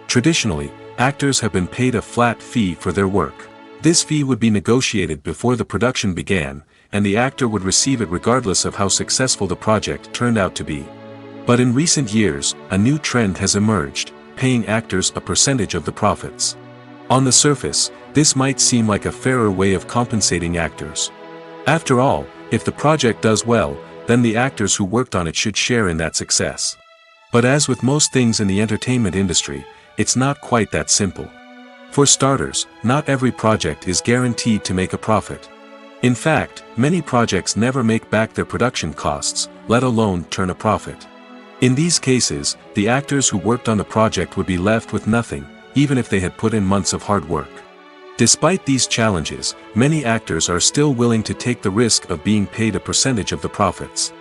Speaker 1: Traditionally, actors have been paid a flat fee for their work. This fee would be negotiated before the production began, and the actor would receive it regardless of how successful the project turned out to be. But in recent years, a new trend has emerged, paying actors a percentage of the profits. On the surface, this might seem like a fairer way of compensating actors. After all, if the project does well, then the actors who worked on it should share in that success. But as with most things in the entertainment industry, it's not quite that simple. For starters, not every project is guaranteed to make a profit. In fact, many projects never make back their production costs, let alone turn a profit. In these cases, the actors who worked on the project would be left with nothing, even if they had put in months of hard work. Despite these challenges, many actors are still willing to take the risk of being paid a percentage of the profits.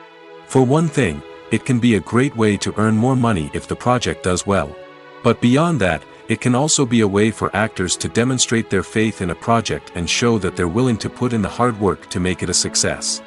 Speaker 1: For one thing, it can be a great way to earn more money if the project does well. But beyond that, it can also be a way for actors to demonstrate their faith in a project and show that they're willing to put in the hard work to make it a success.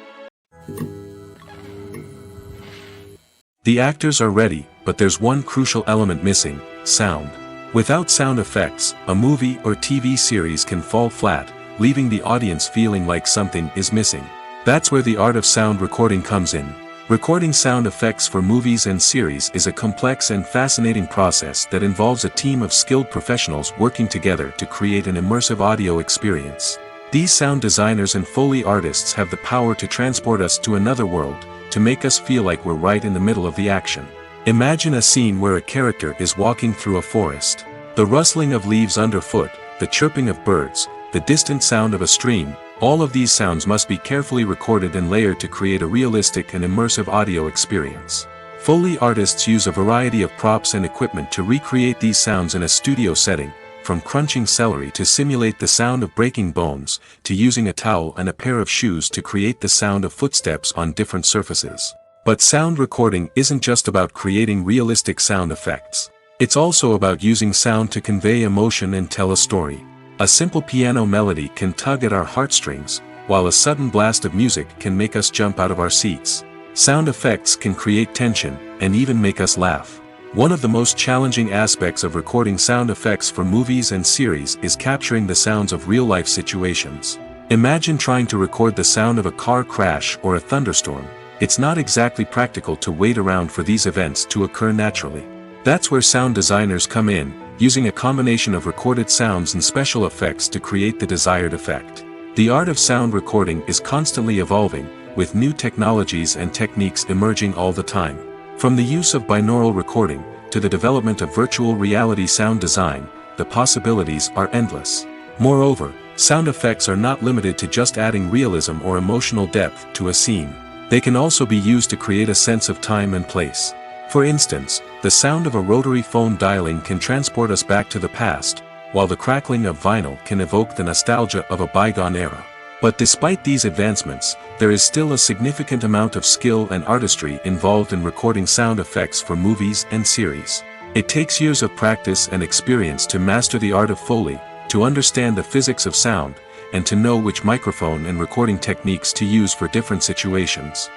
Speaker 1: The actors are ready, but there's one crucial element missing: sound. Without sound effects, a movie or TV series can fall flat, leaving the audience feeling like something is missing. That's where the art of sound recording comes in. Recording sound effects for movies and series is a complex and fascinating process that involves a team of skilled professionals working together to create an immersive audio experience. These sound designers and Foley artists have the power to transport us to another world, to make us feel like we're right in the middle of the action. Imagine a scene where a character is walking through a forest. The rustling of leaves underfoot, the chirping of birds, the distant sound of a stream, all of these sounds must be carefully recorded and layered to create a realistic and immersive audio experience. Foley artists use a variety of props and equipment to recreate these sounds in a studio setting, from crunching celery to simulate the sound of breaking bones, to using a towel and a pair of shoes to create the sound of footsteps on different surfaces. But sound recording isn't just about creating realistic sound effects. It's also about using sound to convey emotion and tell a story. A simple piano melody can tug at our heartstrings, while a sudden blast of music can make us jump out of our seats. Sound effects can create tension, and even make us laugh. One of the most challenging aspects of recording sound effects for movies and series is capturing the sounds of real-life situations. Imagine trying to record the sound of a car crash or a thunderstorm. It's not exactly practical to wait around for these events to occur naturally. That's where sound designers come in, using a combination of recorded sounds and special effects to create the desired effect. The art of sound recording is constantly evolving, with new technologies and techniques emerging all the time. From the use of binaural recording, to the development of virtual reality sound design, the possibilities are endless. Moreover, sound effects are not limited to just adding realism or emotional depth to a scene. They can also be used to create a sense of time and place. For instance, the sound of a rotary phone dialing can transport us back to the past, while the crackling of vinyl can evoke the nostalgia of a bygone era. But despite these advancements, there is still a significant amount of skill and artistry involved in recording sound effects for movies and series. It takes years of practice and experience to master the art of Foley, to understand the physics of sound, and to know which microphone and recording techniques to use for different situations.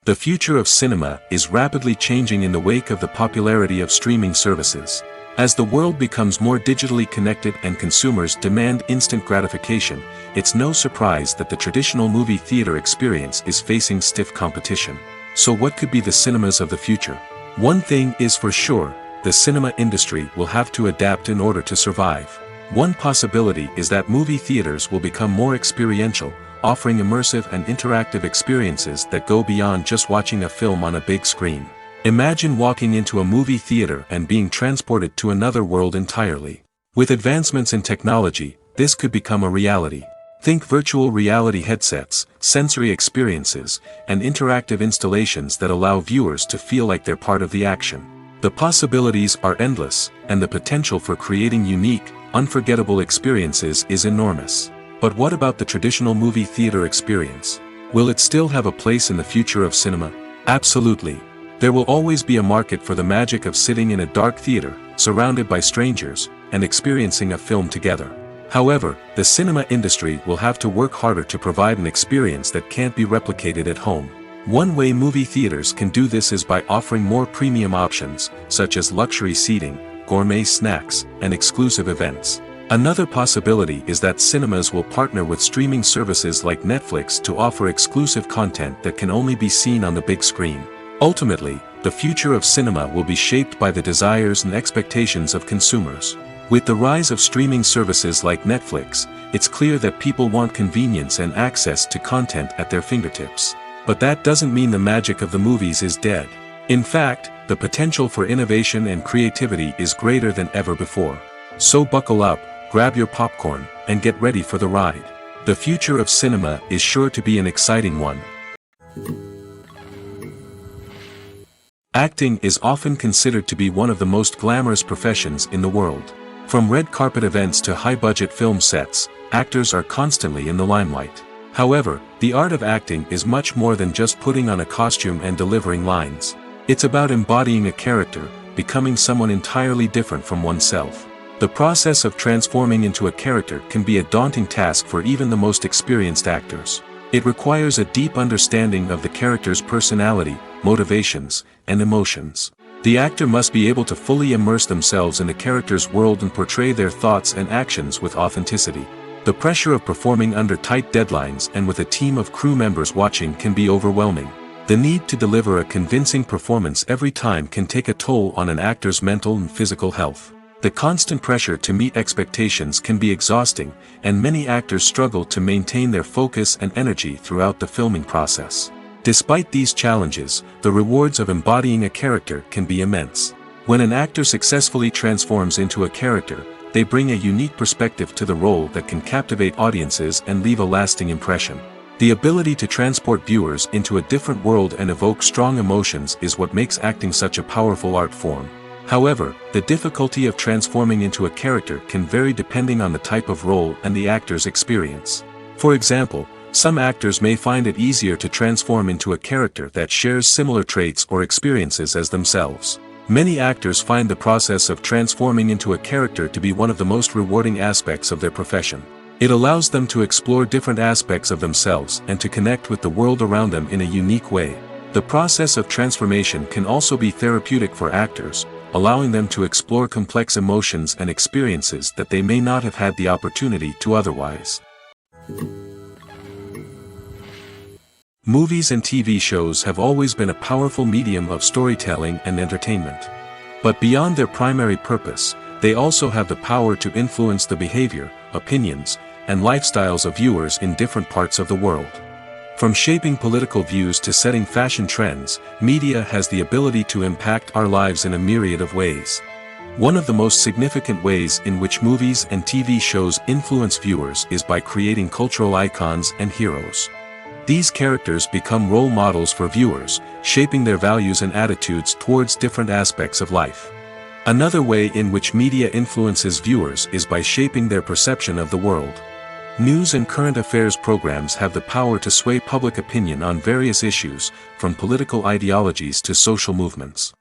Speaker 1: The future of cinema is rapidly changing in the wake of the popularity of streaming services. As the world becomes more digitally connected and consumers demand instant gratification, it's no surprise that the traditional movie theater experience is facing stiff competition. So what could be the cinemas of the future? One thing is for sure: the cinema industry will have to adapt in order to survive. One possibility is that movie theaters will become more experiential, offering immersive and interactive experiences that go beyond just watching a film on a big screen. Imagine walking into a movie theater and being transported to another world entirely. With advancements in technology, this could become a reality. Think virtual reality headsets, sensory experiences, and interactive installations that allow viewers to feel like they're part of the action. The possibilities are endless, and the potential for creating unique, unforgettable experiences is enormous. But what about the traditional movie theater experience? Will it still have a place in the future of cinema? Absolutely. There will always be a market for the magic of sitting in a dark theater, surrounded by strangers, and experiencing a film together. However, the cinema industry will have to work harder to provide an experience that can't be replicated at home. One way movie theaters can do this is by offering more premium options, such as luxury seating, gourmet snacks, and exclusive events. Another possibility is that cinemas will partner with streaming services like Netflix to offer exclusive content that can only be seen on the big screen. Ultimately, the future of cinema will be shaped by the desires and expectations of consumers. With the rise of streaming services like Netflix, it's clear that people want convenience and access to content at their fingertips. But that doesn't mean the magic of the movies is dead. In fact, the potential for innovation and creativity is greater than ever before. So buckle up, grab your popcorn, and get ready for the ride. The future of cinema is sure to be an exciting one. Acting is often considered to be one of the most glamorous professions in the world. From red carpet events to high-budget film sets, actors are constantly in the limelight. However, the art of acting is much more than just putting on a costume and delivering lines. It's about embodying a character, becoming someone entirely different from oneself. The process of transforming into a character can be a daunting task for even the most experienced actors. It requires a deep understanding of the character's personality, motivations, and emotions. The actor must be able to fully immerse themselves in the character's world and portray their thoughts and actions with authenticity. The pressure of performing under tight deadlines and with a team of crew members watching can be overwhelming. The need to deliver a convincing performance every time can take a toll on an actor's mental and physical health. The constant pressure to meet expectations can be exhausting, and many actors struggle to maintain their focus and energy throughout the filming process. Despite these challenges, the rewards of embodying a character can be immense. When an actor successfully transforms into a character, they bring a unique perspective to the role that can captivate audiences and leave a lasting impression. The ability to transport viewers into a different world and evoke strong emotions is what makes acting such a powerful art form. However, the difficulty of transforming into a character can vary depending on the type of role and the actor's experience. For example, some actors may find it easier to transform into a character that shares similar traits or experiences as themselves. Many actors find the process of transforming into a character to be one of the most rewarding aspects of their profession. It allows them to explore different aspects of themselves and to connect with the world around them in a unique way. The process of transformation can also be therapeutic for actors, allowing them to explore complex emotions and experiences that they may not have had the opportunity to otherwise. Movies and TV shows have always been a powerful medium of storytelling and entertainment. But beyond their primary purpose, they also have the power to influence the behavior, opinions, and lifestyles of viewers in different parts of the world. From shaping political views to setting fashion trends, media has the ability to impact our lives in a myriad of ways. One of the most significant ways in which movies and TV shows influence viewers is by creating cultural icons and heroes. These characters become role models for viewers, shaping their values and attitudes towards different aspects of life. Another way in which media influences viewers is by shaping their perception of the world. News and current affairs programs have the power to sway public opinion on various issues, from political ideologies to social movements.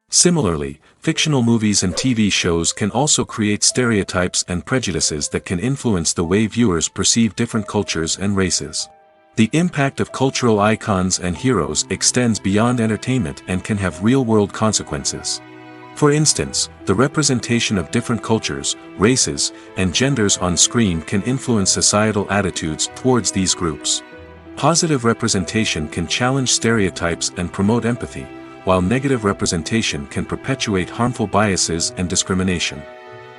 Speaker 1: Similarly, fictional movies and TV shows can also create stereotypes and prejudices that can influence the way viewers perceive different cultures and races. The impact of cultural icons and heroes extends beyond entertainment and can have real-world consequences. For instance, the representation of different cultures, races, and genders on screen can influence societal attitudes towards these groups. Positive representation can challenge stereotypes and promote empathy, while negative representation can perpetuate harmful biases and discrimination.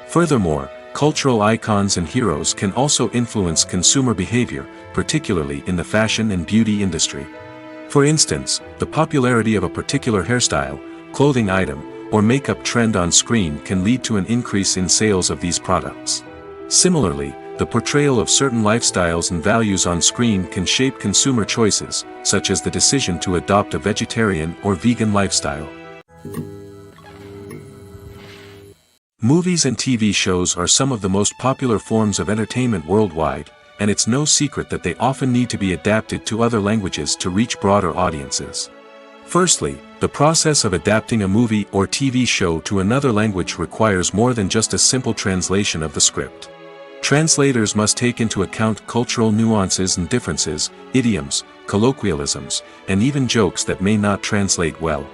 Speaker 1: Furthermore, cultural icons and heroes can also influence consumer behavior, particularly in the fashion and beauty industry. For instance, the popularity of a particular hairstyle, clothing item, or makeup trend on screen can lead to an increase in sales of these products. Similarly, the portrayal of certain lifestyles and values on screen can shape consumer choices, such as the decision to adopt a vegetarian or vegan lifestyle. Movies and TV shows are some of the most popular forms of entertainment worldwide, and it's no secret that they often need to be adapted to other languages to reach broader audiences. Firstly, the process of adapting a movie or TV show to another language requires more than just a simple translation of the script. Translators must take into account cultural nuances and differences, idioms, colloquialisms, and even jokes that may not translate well.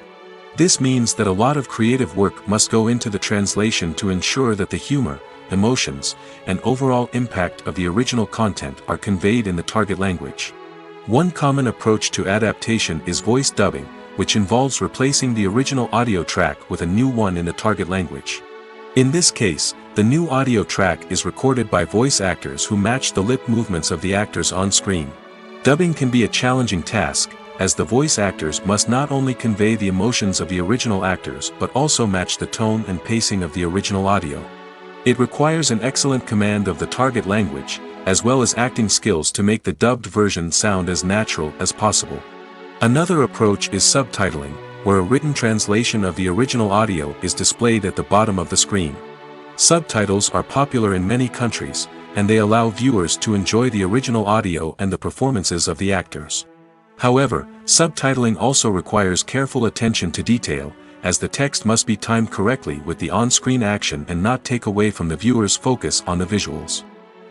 Speaker 1: This means that a lot of creative work must go into the translation to ensure that the humor, emotions, and overall impact of the original content are conveyed in the target language. One common approach to adaptation is voice dubbing, which involves replacing the original audio track with a new one in the target language. In this case, the new audio track is recorded by voice actors who match the lip movements of the actors on screen. Dubbing can be a challenging task, as the voice actors must not only convey the emotions of the original actors but also match the tone and pacing of the original audio. It requires an excellent command of the target language, as well as acting skills to make the dubbed version sound as natural as possible. Another approach is subtitling, where a written translation of the original audio is displayed at the bottom of the screen. Subtitles are popular in many countries, and they allow viewers to enjoy the original audio and the performances of the actors. However, subtitling also requires careful attention to detail, as the text must be timed correctly with the on-screen action and not take away from the viewer's focus on the visuals.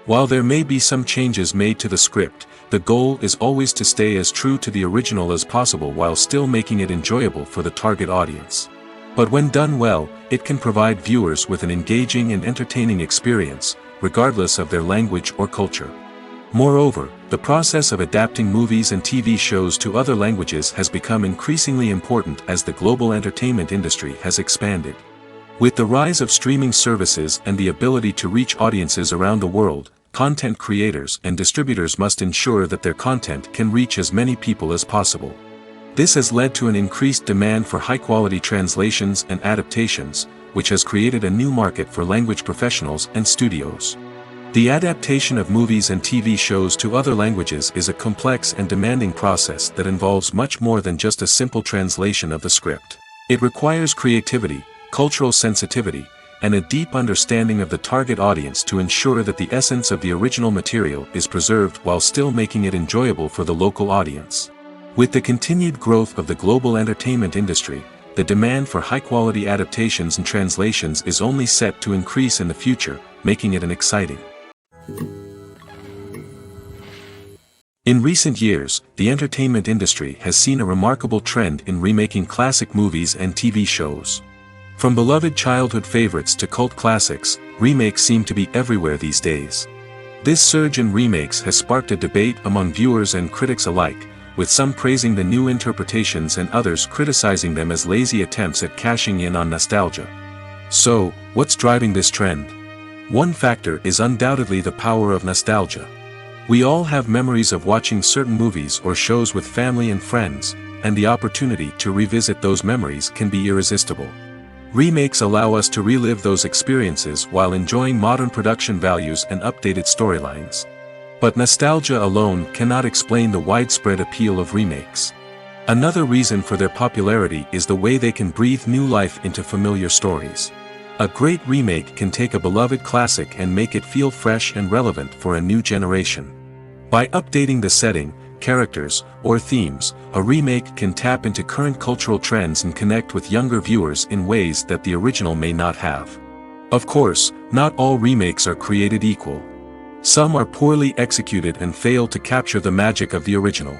Speaker 1: While there may be some changes made to the script, the goal is always to stay as true to the original as possible while still making it enjoyable for the target audience. But when done well, it can provide viewers with an engaging and entertaining experience, regardless of their language or culture. Moreover, the process of adapting movies and TV shows to other languages has become increasingly important as the global entertainment industry has expanded. With the rise of streaming services and the ability to reach audiences around the world, content creators and distributors must ensure that their content can reach as many people as possible. This has led to an increased demand for high-quality translations and adaptations, which has created a new market for language professionals and studios. The adaptation of movies and TV shows to other languages is a complex and demanding process that involves much more than just a simple translation of the script. It requires creativity, cultural sensitivity, and a deep understanding of the target audience to ensure that the essence of the original material is preserved while still making it enjoyable for the local audience. With the continued growth of the global entertainment industry, the demand for high-quality adaptations and translations is only set to increase in the future, making it an exciting. In recent years, the entertainment industry has seen a remarkable trend in remaking classic movies and TV shows. From beloved childhood favorites to cult classics, remakes seem to be everywhere these days. This surge in remakes has sparked a debate among viewers and critics alike, with some praising the new interpretations and others criticizing them as lazy attempts at cashing in on nostalgia. So, what's driving this trend? One factor is undoubtedly the power of nostalgia. We all have memories of watching certain movies or shows with family and friends, and the opportunity to revisit those memories can be irresistible. Remakes allow us to relive those experiences while enjoying modern production values and updated storylines. But nostalgia alone cannot explain the widespread appeal of remakes. Another reason for their popularity is the way they can breathe new life into familiar stories. A great remake can take a beloved classic and make it feel fresh and relevant for a new generation. By updating the setting, characters, or themes, a remake can tap into current cultural trends and connect with younger viewers in ways that the original may not have. Of course, not all remakes are created equal. Some are poorly executed and fail to capture the magic of the original.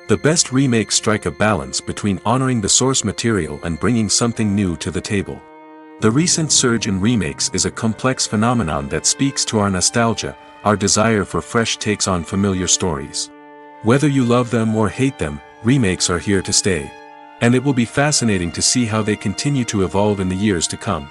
Speaker 1: The best remakes strike a balance between honoring the source material and bringing something new to the table. The recent surge in remakes is a complex phenomenon that speaks to our nostalgia, our desire for fresh takes on familiar stories. Whether you love them or hate them, remakes are here to stay. And it will be fascinating to see how they continue to evolve in the years to come.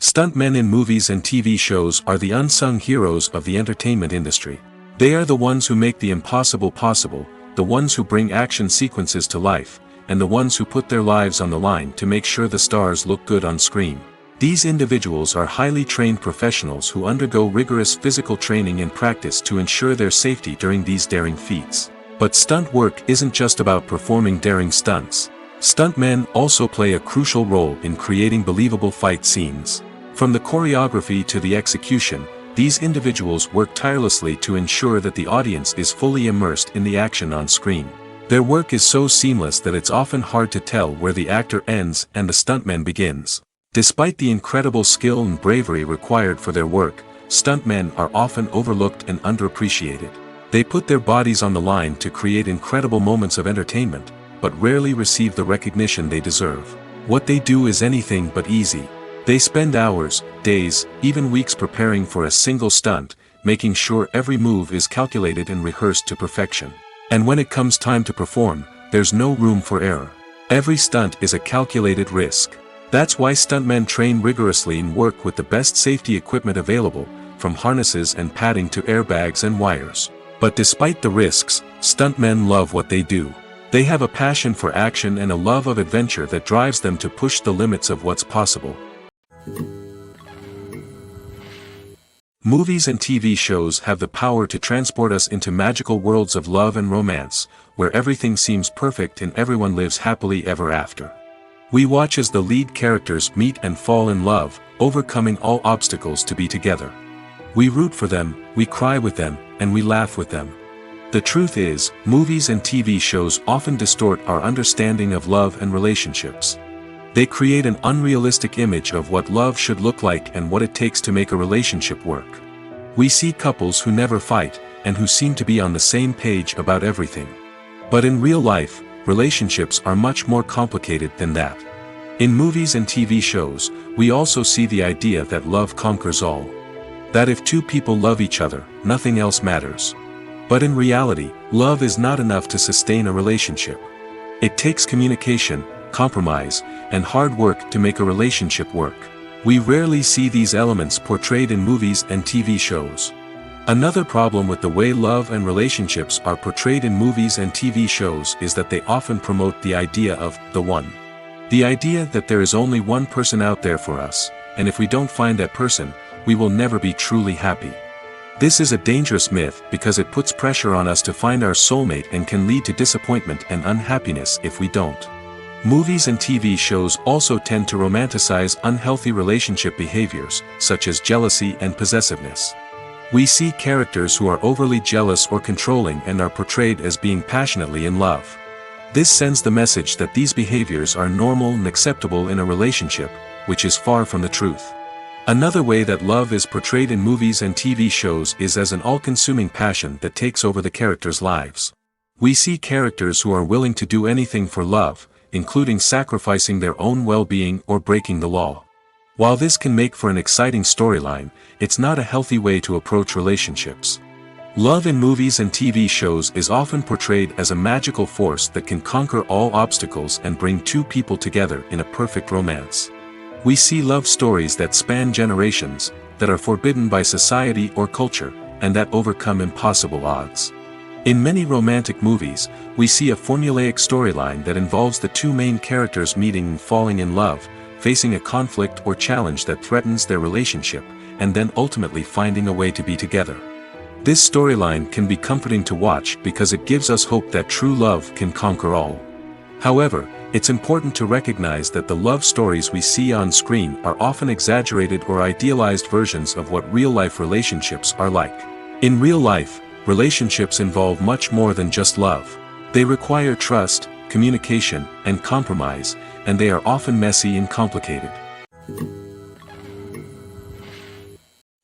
Speaker 1: Stuntmen in movies and TV shows are the unsung heroes of the entertainment industry. They are the ones who make the impossible possible, the ones who bring action sequences to life, and the ones who put their lives on the line to make sure the stars look good on screen. These individuals are highly trained professionals who undergo rigorous physical training and practice to ensure their safety during these daring feats. But stunt work isn't just about performing daring stunts. Stuntmen also play a crucial role in creating believable fight scenes. From the choreography to the execution, these individuals work tirelessly to ensure that the audience is fully immersed in the action on screen. Their work is so seamless that it's often hard to tell where the actor ends and the stuntman begins. Despite the incredible skill and bravery required for their work, stuntmen are often overlooked and underappreciated. They put their bodies on the line to create incredible moments of entertainment, but rarely receive the recognition they deserve. What they do is anything but easy. They spend hours, days, even weeks preparing for a single stunt, making sure every move is calculated and rehearsed to perfection. And when it comes time to perform, there's no room for error. Every stunt is a calculated risk. That's why stuntmen train rigorously and work with the best safety equipment available, from harnesses and padding to airbags and wires. But despite the risks, stuntmen love what they do. They have a passion for action and a love of adventure that drives them to push the limits of what's possible. Movies and TV shows have the power to transport us into magical worlds of love and romance, where everything seems perfect and everyone lives happily ever after. We watch as the lead characters meet and fall in love, overcoming all obstacles to be together. We root for them, we cry with them, and we laugh with them. The truth is, movies and TV shows often distort our understanding of love and relationships. They create an unrealistic image of what love should look like and what it takes to make a relationship work. We see couples who never fight, and who seem to be on the same page about everything. But in real life, relationships are much more complicated than that. In movies and TV shows, we also see the idea that love conquers all. That if two people love each other, nothing else matters. But in reality, love is not enough to sustain a relationship. It takes communication, compromise, and hard work to make a relationship work. We rarely see these elements portrayed in movies and TV shows. Another problem with the way love and relationships are portrayed in movies and TV shows is that they often promote the idea of the one. The idea that there is only one person out there for us, and if we don't find that person, we will never be truly happy. This is a dangerous myth because it puts pressure on us to find our soulmate and can lead to disappointment and unhappiness if we don't. Movies and TV shows also tend to romanticize unhealthy relationship behaviors, such as jealousy and possessiveness. We see characters who are overly jealous or controlling and are portrayed as being passionately in love. This sends the message that these behaviors are normal and acceptable in a relationship, which is far from the truth. Another way that love is portrayed in movies and TV shows is as an all-consuming passion that takes over the characters' lives. We see characters who are willing to do anything for love, including sacrificing their own well-being or breaking the law. While this can make for an exciting storyline, it's not a healthy way to approach relationships. Love in movies and TV shows is often portrayed as a magical force that can conquer all obstacles and bring two people together in a perfect romance. We see love stories that span generations, that are forbidden by society or culture, and that overcome impossible odds. In many romantic movies, we see a formulaic storyline that involves the two main characters meeting and falling in love, facing a conflict or challenge that threatens their relationship, and then ultimately finding a way to be together. This storyline can be comforting to watch because it gives us hope that true love can conquer all. However, it's important to recognize that the love stories we see on screen are often exaggerated or idealized versions of what real-life relationships are like. In real life, relationships involve much more than just love. They require trust, communication, and compromise, and they are often messy and complicated.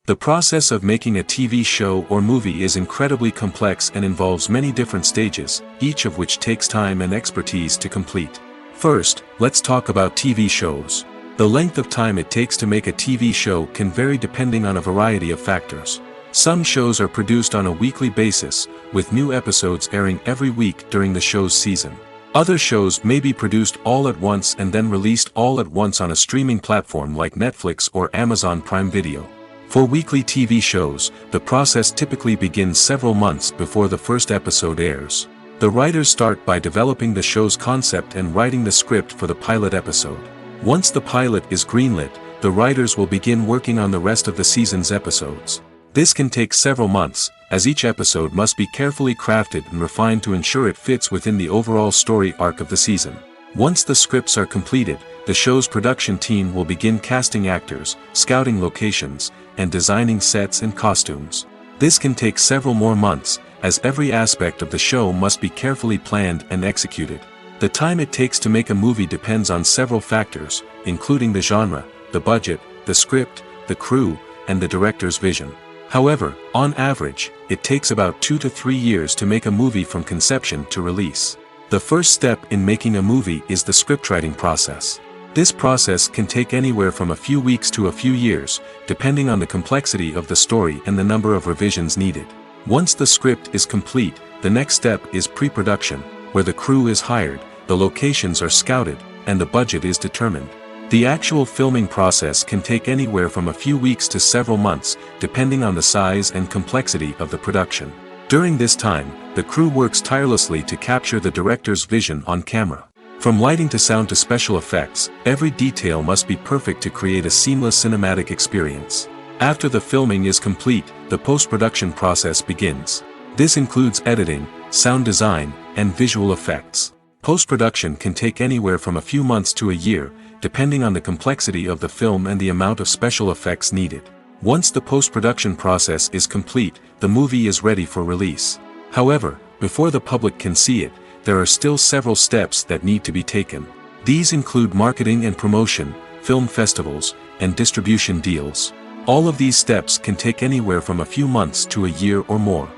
Speaker 1: The process of making a TV show or movie is incredibly complex and involves many different stages, each of which takes time and expertise to complete. First, let's talk about TV shows. The length of time it takes to make a TV show can vary depending on a variety of factors. Some shows are produced on a weekly basis, with new episodes airing every week during the show's season. Other shows may be produced all at once and then released all at once on a streaming platform like Netflix or Amazon Prime Video. For weekly TV shows, the process typically begins several months before the first episode airs. The writers start by developing the show's concept and writing the script for the pilot episode. Once the pilot is greenlit, the writers will begin working on the rest of the season's episodes. This can take several months, as each episode must be carefully crafted and refined to ensure it fits within the overall story arc of the season. Once the scripts are completed, the show's production team will begin casting actors, scouting locations, and designing sets and costumes. This can take several more months, as every aspect of the show must be carefully planned and executed. The time it takes to make a movie depends on several factors, including the genre, the budget, the script, the crew, and the director's vision. However, on average, it takes about 2 to 3 years to make a movie from conception to release. The first step in making a movie is the scriptwriting process. This process can take anywhere from a few weeks to a few years, depending on the complexity of the story and the number of revisions needed. Once the script is complete, the next step is pre-production, where the crew is hired, the locations are scouted, and the budget is determined. The actual filming process can take anywhere from a few weeks to several months, depending on the size and complexity of the production. During this time, the crew works tirelessly to capture the director's vision on camera. From lighting to sound to special effects, every detail must be perfect to create a seamless cinematic experience. After the filming is complete, the post-production process begins. This includes editing, sound design, and visual effects. Post-production can take anywhere from a few months to a year, depending on the complexity of the film and the amount of special effects needed. Once the post-production process is complete, the movie is ready for release. However, before the public can see it, there are still several steps that need to be taken. These include marketing and promotion, film festivals, and distribution deals. All of these steps can take anywhere from a few months to a year or more.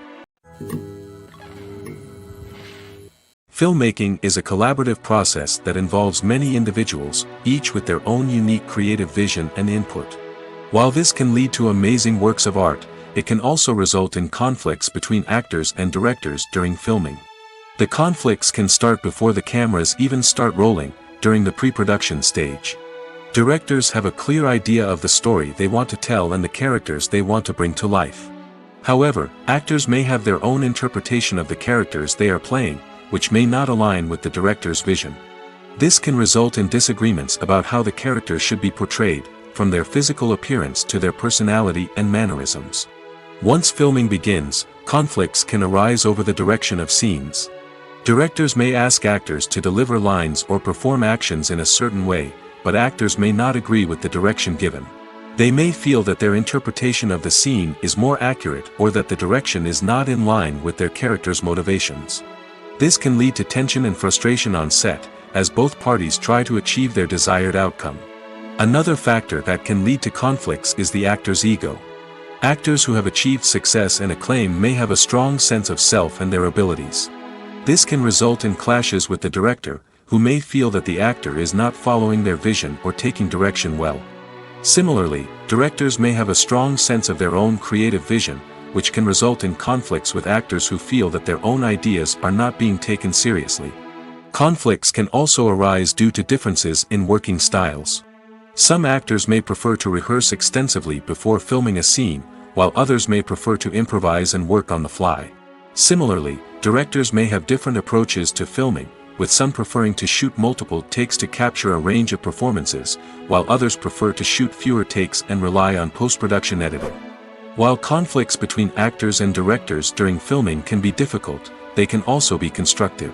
Speaker 1: Filmmaking is a collaborative process that involves many individuals, each with their own unique creative vision and input. While this can lead to amazing works of art, it can also result in conflicts between actors and directors during filming. The conflicts can start before the cameras even start rolling, during the pre-production stage. Directors have a clear idea of the story they want to tell and the characters they want to bring to life. However, actors may have their own interpretation of the characters they are playing, which may not align with the director's vision. This can result in disagreements about how the characters should be portrayed, from their physical appearance to their personality and mannerisms. Once filming begins, conflicts can arise over the direction of scenes. Directors may ask actors to deliver lines or perform actions in a certain way, but actors may not agree with the direction given. They may feel that their interpretation of the scene is more accurate or that the direction is not in line with their character's motivations. This can lead to tension and frustration on set, as both parties try to achieve their desired outcome. Another factor that can lead to conflicts is the actor's ego. Actors who have achieved success and acclaim may have a strong sense of self and their abilities. This can result in clashes with the director, who may feel that the actor is not following their vision or taking direction well. Similarly, directors may have a strong sense of their own creative vision, which can result in conflicts with actors who feel that their own ideas are not being taken seriously. Conflicts can also arise due to differences in working styles. Some actors may prefer to rehearse extensively before filming a scene, while others may prefer to improvise and work on the fly. Similarly, directors may have different approaches to filming, with some preferring to shoot multiple takes to capture a range of performances, while others prefer to shoot fewer takes and rely on post-production editing. While conflicts between actors and directors during filming can be difficult, they can also be constructive.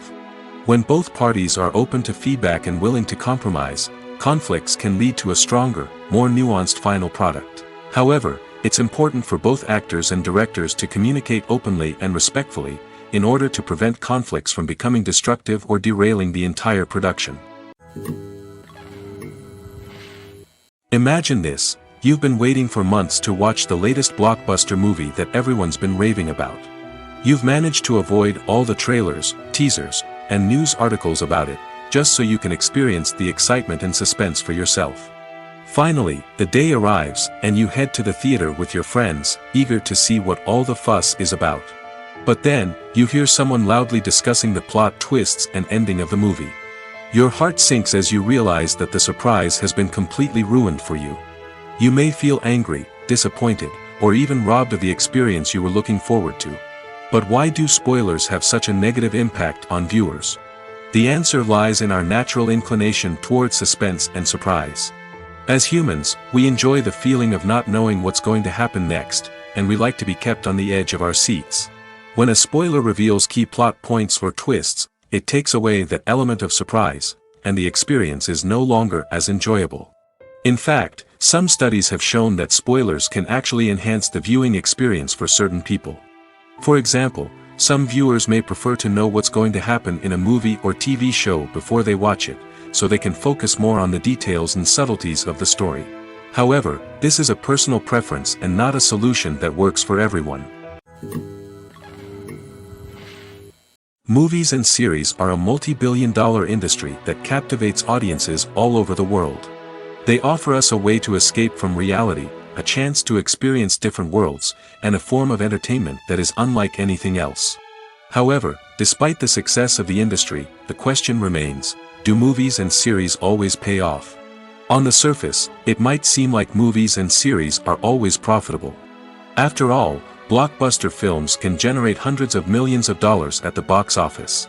Speaker 1: When both parties are open to feedback and willing to compromise, conflicts can lead to a stronger, more nuanced final product. However, it's important for both actors and directors to communicate openly and respectfully, in order to prevent conflicts from becoming destructive or derailing the entire production. Imagine this: you've been waiting for months to watch the latest blockbuster movie that everyone's been raving about. You've managed to avoid all the trailers, teasers, and news articles about it, just so you can experience the excitement and suspense for yourself. Finally, the day arrives, and you head to the theater with your friends, eager to see what all the fuss is about. But then, you hear someone loudly discussing the plot twists and ending of the movie. Your heart sinks as you realize that the surprise has been completely ruined for you. You may feel angry, disappointed, or even robbed of the experience you were looking forward to. But why do spoilers have such a negative impact on viewers? The answer lies in our natural inclination toward suspense and surprise. As humans, we enjoy the feeling of not knowing what's going to happen next, and we like to be kept on the edge of our seats. When a spoiler reveals key plot points or twists, it takes away that element of surprise, and the experience is no longer as enjoyable. In fact, some studies have shown that spoilers can actually enhance the viewing experience for certain people. For example, some viewers may prefer to know what's going to happen in a movie or TV show before they watch it, so they can focus more on the details and subtleties of the story. However, this is a personal preference and not a solution that works for everyone. Movies and series are a multi-billion-dollar industry that captivates audiences all over the world. They offer us a way to escape from reality, a chance to experience different worlds, and a form of entertainment that is unlike anything else. However, despite the success of the industry, the question remains: do movies and series always pay off? On the surface, it might seem like movies and series are always profitable. After all, blockbuster films can generate hundreds of millions of dollars at the box office.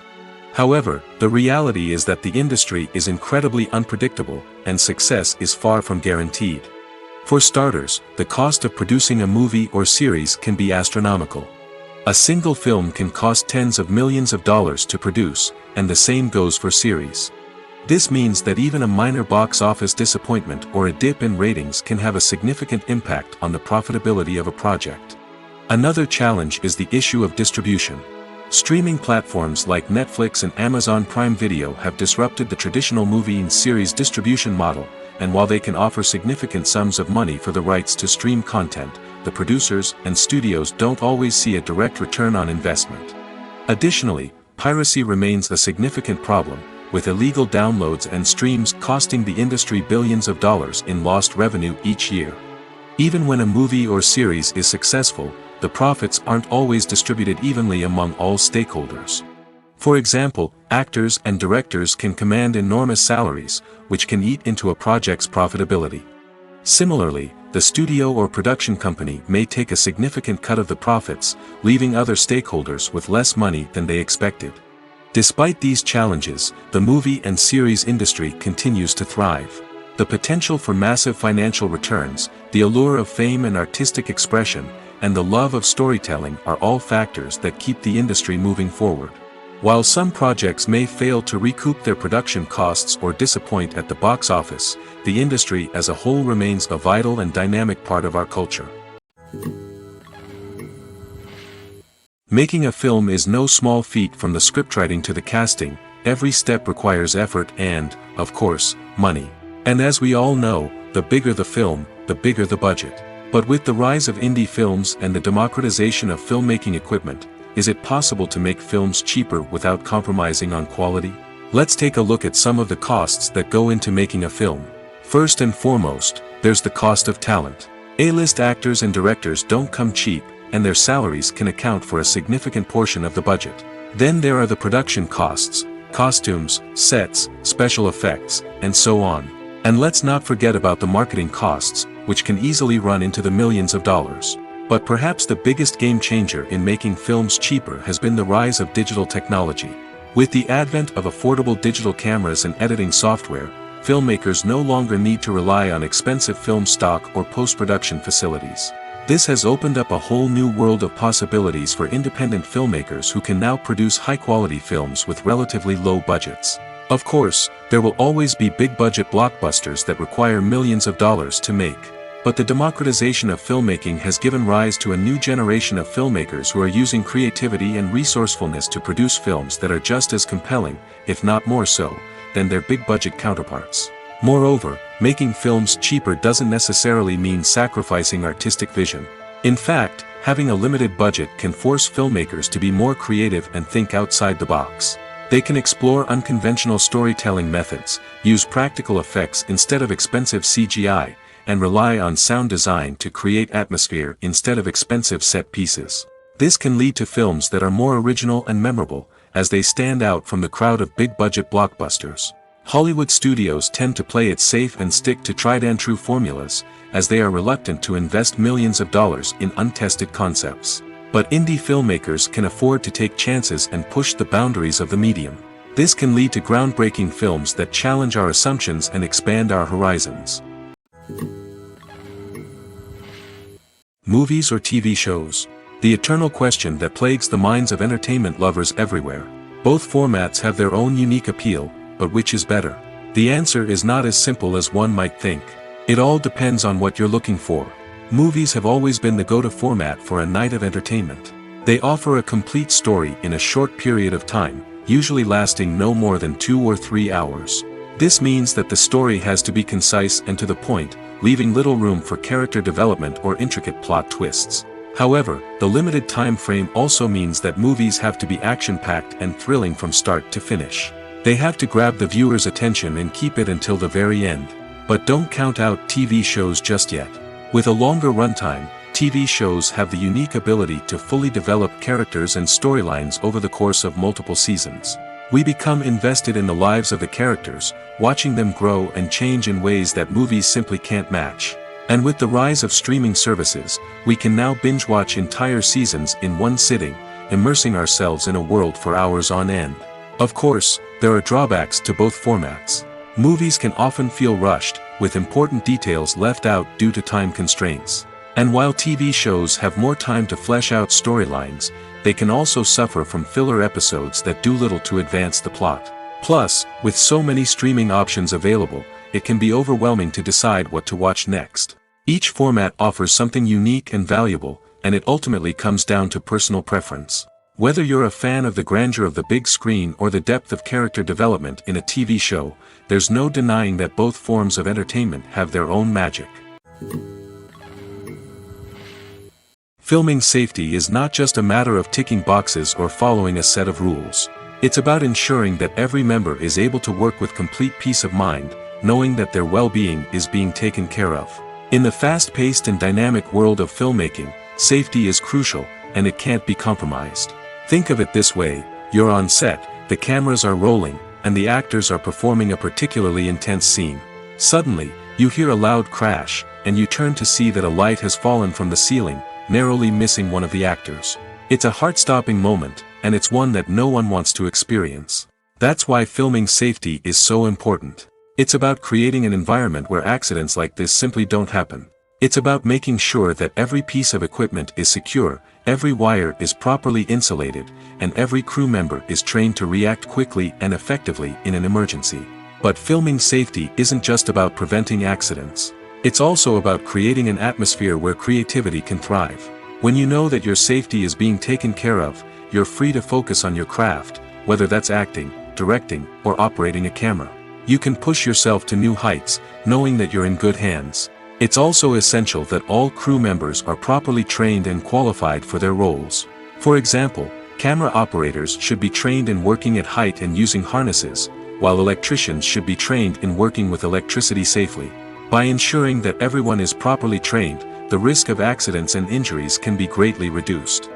Speaker 1: However, the reality is that the industry is incredibly unpredictable, and success is far from guaranteed. For starters, the cost of producing a movie or series can be astronomical. A single film can cost tens of millions of dollars to produce, and the same goes for series. This means that even a minor box office disappointment or a dip in ratings can have a significant impact on the profitability of a project. Another challenge is the issue of distribution. Streaming platforms like Netflix and Amazon Prime Video have disrupted the traditional movie and series distribution model, and while they can offer significant sums of money for the rights to stream content, the producers and studios don't always see a direct return on investment. Additionally, piracy remains a significant problem, with illegal downloads and streams costing the industry billions of dollars in lost revenue each year. Even when a movie or series is successful, the profits aren't always distributed evenly among all stakeholders. For example, actors and directors can command enormous salaries, which can eat into a project's profitability. Similarly, the studio or production company may take a significant cut of the profits, leaving other stakeholders with less money than they expected. Despite these challenges, the movie and series industry continues to thrive. The potential for massive financial returns, the allure of fame and artistic expression, and the love of storytelling are all factors that keep the industry moving forward. While some projects may fail to recoup their production costs or disappoint at the box office, the industry as a whole remains a vital and dynamic part of our culture. Making a film is no small feat. From the scriptwriting to the casting, every step requires effort and, of course, money. And as we all know, the bigger the film, the bigger the budget. But with the rise of indie films and the democratization of filmmaking equipment, is it possible to make films cheaper without compromising on quality? Let's take a look at some of the costs that go into making a film. First and foremost, there's the cost of talent. A-list actors and directors don't come cheap, and their salaries can account for a significant portion of the budget. Then there are the production costs, costumes, sets, special effects, and so on. And let's not forget about the marketing costs, which can easily run into the millions of dollars. But perhaps the biggest game changer in making films cheaper has been the rise of digital technology. With the advent of affordable digital cameras and editing software, filmmakers no longer need to rely on expensive film stock or post-production facilities. This has opened up a whole new world of possibilities for independent filmmakers who can now produce high-quality films with relatively low budgets. Of course, there will always be big-budget blockbusters that require millions of dollars to make. But the democratization of filmmaking has given rise to a new generation of filmmakers who are using creativity and resourcefulness to produce films that are just as compelling, if not more so, than their big-budget counterparts. Moreover, making films cheaper doesn't necessarily mean sacrificing artistic vision. In fact, having a limited budget can force filmmakers to be more creative and think outside the box. They can explore unconventional storytelling methods, use practical effects instead of expensive CGI, and rely on sound design to create atmosphere instead of expensive set pieces. This can lead to films that are more original and memorable, as they stand out from the crowd of big-budget blockbusters. Hollywood studios tend to play it safe and stick to tried-and-true formulas, as they are reluctant to invest millions of dollars in untested concepts. But indie filmmakers can afford to take chances and push the boundaries of the medium. This can lead to groundbreaking films that challenge our assumptions and expand our horizons. Movies or TV shows? The eternal question that plagues the minds of entertainment lovers everywhere. Both formats have their own unique appeal, but which is better? The answer is not as simple as one might think. It all depends on what you're looking for. Movies have always been the go-to format for a night of entertainment. They offer a complete story in a short period of time, usually lasting no more than 2 or 3 hours. This means that the story has to be concise and to the point, leaving little room for character development or intricate plot twists. However, the limited time frame also means that movies have to be action-packed and thrilling from start to finish. They have to grab the viewer's attention and keep it until the very end. But don't count out TV shows just yet. With a longer runtime, TV shows have the unique ability to fully develop characters and storylines over the course of multiple seasons. We become invested in the lives of the characters, watching them grow and change in ways that movies simply can't match. And with the rise of streaming services, we can now binge-watch entire seasons in one sitting, immersing ourselves in a world for hours on end. Of course, there are drawbacks to both formats. Movies can often feel rushed, with important details left out due to time constraints. And while TV shows have more time to flesh out storylines, they can also suffer from filler episodes that do little to advance the plot. Plus, with so many streaming options available, it can be overwhelming to decide what to watch next. Each format offers something unique and valuable, and it ultimately comes down to personal preference. Whether you're a fan of the grandeur of the big screen or the depth of character development in a TV show, there's no denying that both forms of entertainment have their own magic. Filming safety is not just a matter of ticking boxes or following a set of rules. It's about ensuring that every member is able to work with complete peace of mind, knowing that their well-being is being taken care of. In the fast-paced and dynamic world of filmmaking, safety is crucial, and it can't be compromised. Think of it this way: you're on set, the cameras are rolling, and the actors are performing a particularly intense scene. Suddenly, you hear a loud crash, and you turn to see that a light has fallen from the ceiling, narrowly missing one of the actors. It's a heart-stopping moment, and it's one that no one wants to experience. That's why filming safety is so important. It's about creating an environment where accidents like this simply don't happen. It's about making sure that every piece of equipment is secure, every wire is properly insulated, and every crew member is trained to react quickly and effectively in an emergency. But filming safety isn't just about preventing accidents. It's also about creating an atmosphere where creativity can thrive. When you know that your safety is being taken care of, you're free to focus on your craft, whether that's acting, directing, or operating a camera. You can push yourself to new heights, knowing that you're in good hands. It's also essential that all crew members are properly trained and qualified for their roles. For example, camera operators should be trained in working at height and using harnesses, while electricians should be trained in working with electricity safely. By ensuring that everyone is properly trained, the risk of accidents and injuries can be greatly reduced.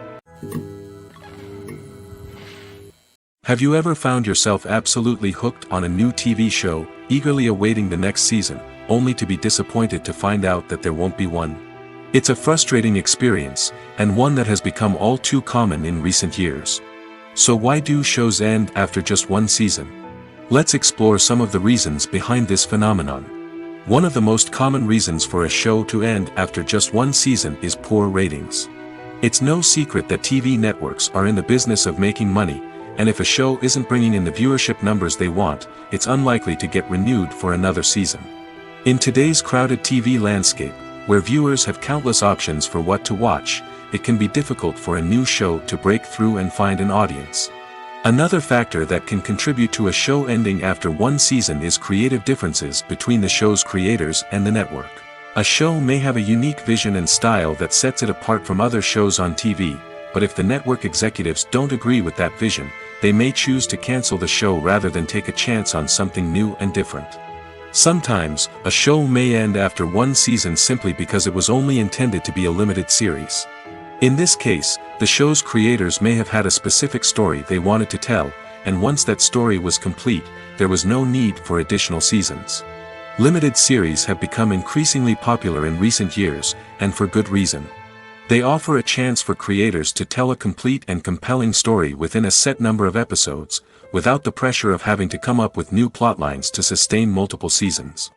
Speaker 1: Have you ever found yourself absolutely hooked on a new TV show, eagerly awaiting the next season, only to be disappointed to find out that there won't be one? It's a frustrating experience, and one that has become all too common in recent years. So why do shows end after just one season? Let's explore some of the reasons behind this phenomenon. One of the most common reasons for a show to end after just one season is poor ratings. It's no secret that TV networks are in the business of making money, and if a show isn't bringing in the viewership numbers they want, it's unlikely to get renewed for another season. In today's crowded TV landscape, where viewers have countless options for what to watch, it can be difficult for a new show to break through and find an audience. Another factor that can contribute to a show ending after one season is creative differences between the show's creators and the network. A show may have a unique vision and style that sets it apart from other shows on TV, but if the network executives don't agree with that vision, they may choose to cancel the show rather than take a chance on something new and different. Sometimes, a show may end after one season simply because it was only intended to be a limited series. In this case, the show's creators may have had a specific story they wanted to tell, and once that story was complete, there was no need for additional seasons. Limited series have become increasingly popular in recent years, and for good reason. They offer a chance for creators to tell a complete and compelling story within a set number of episodes, without the pressure of having to come up with new plotlines to sustain multiple seasons.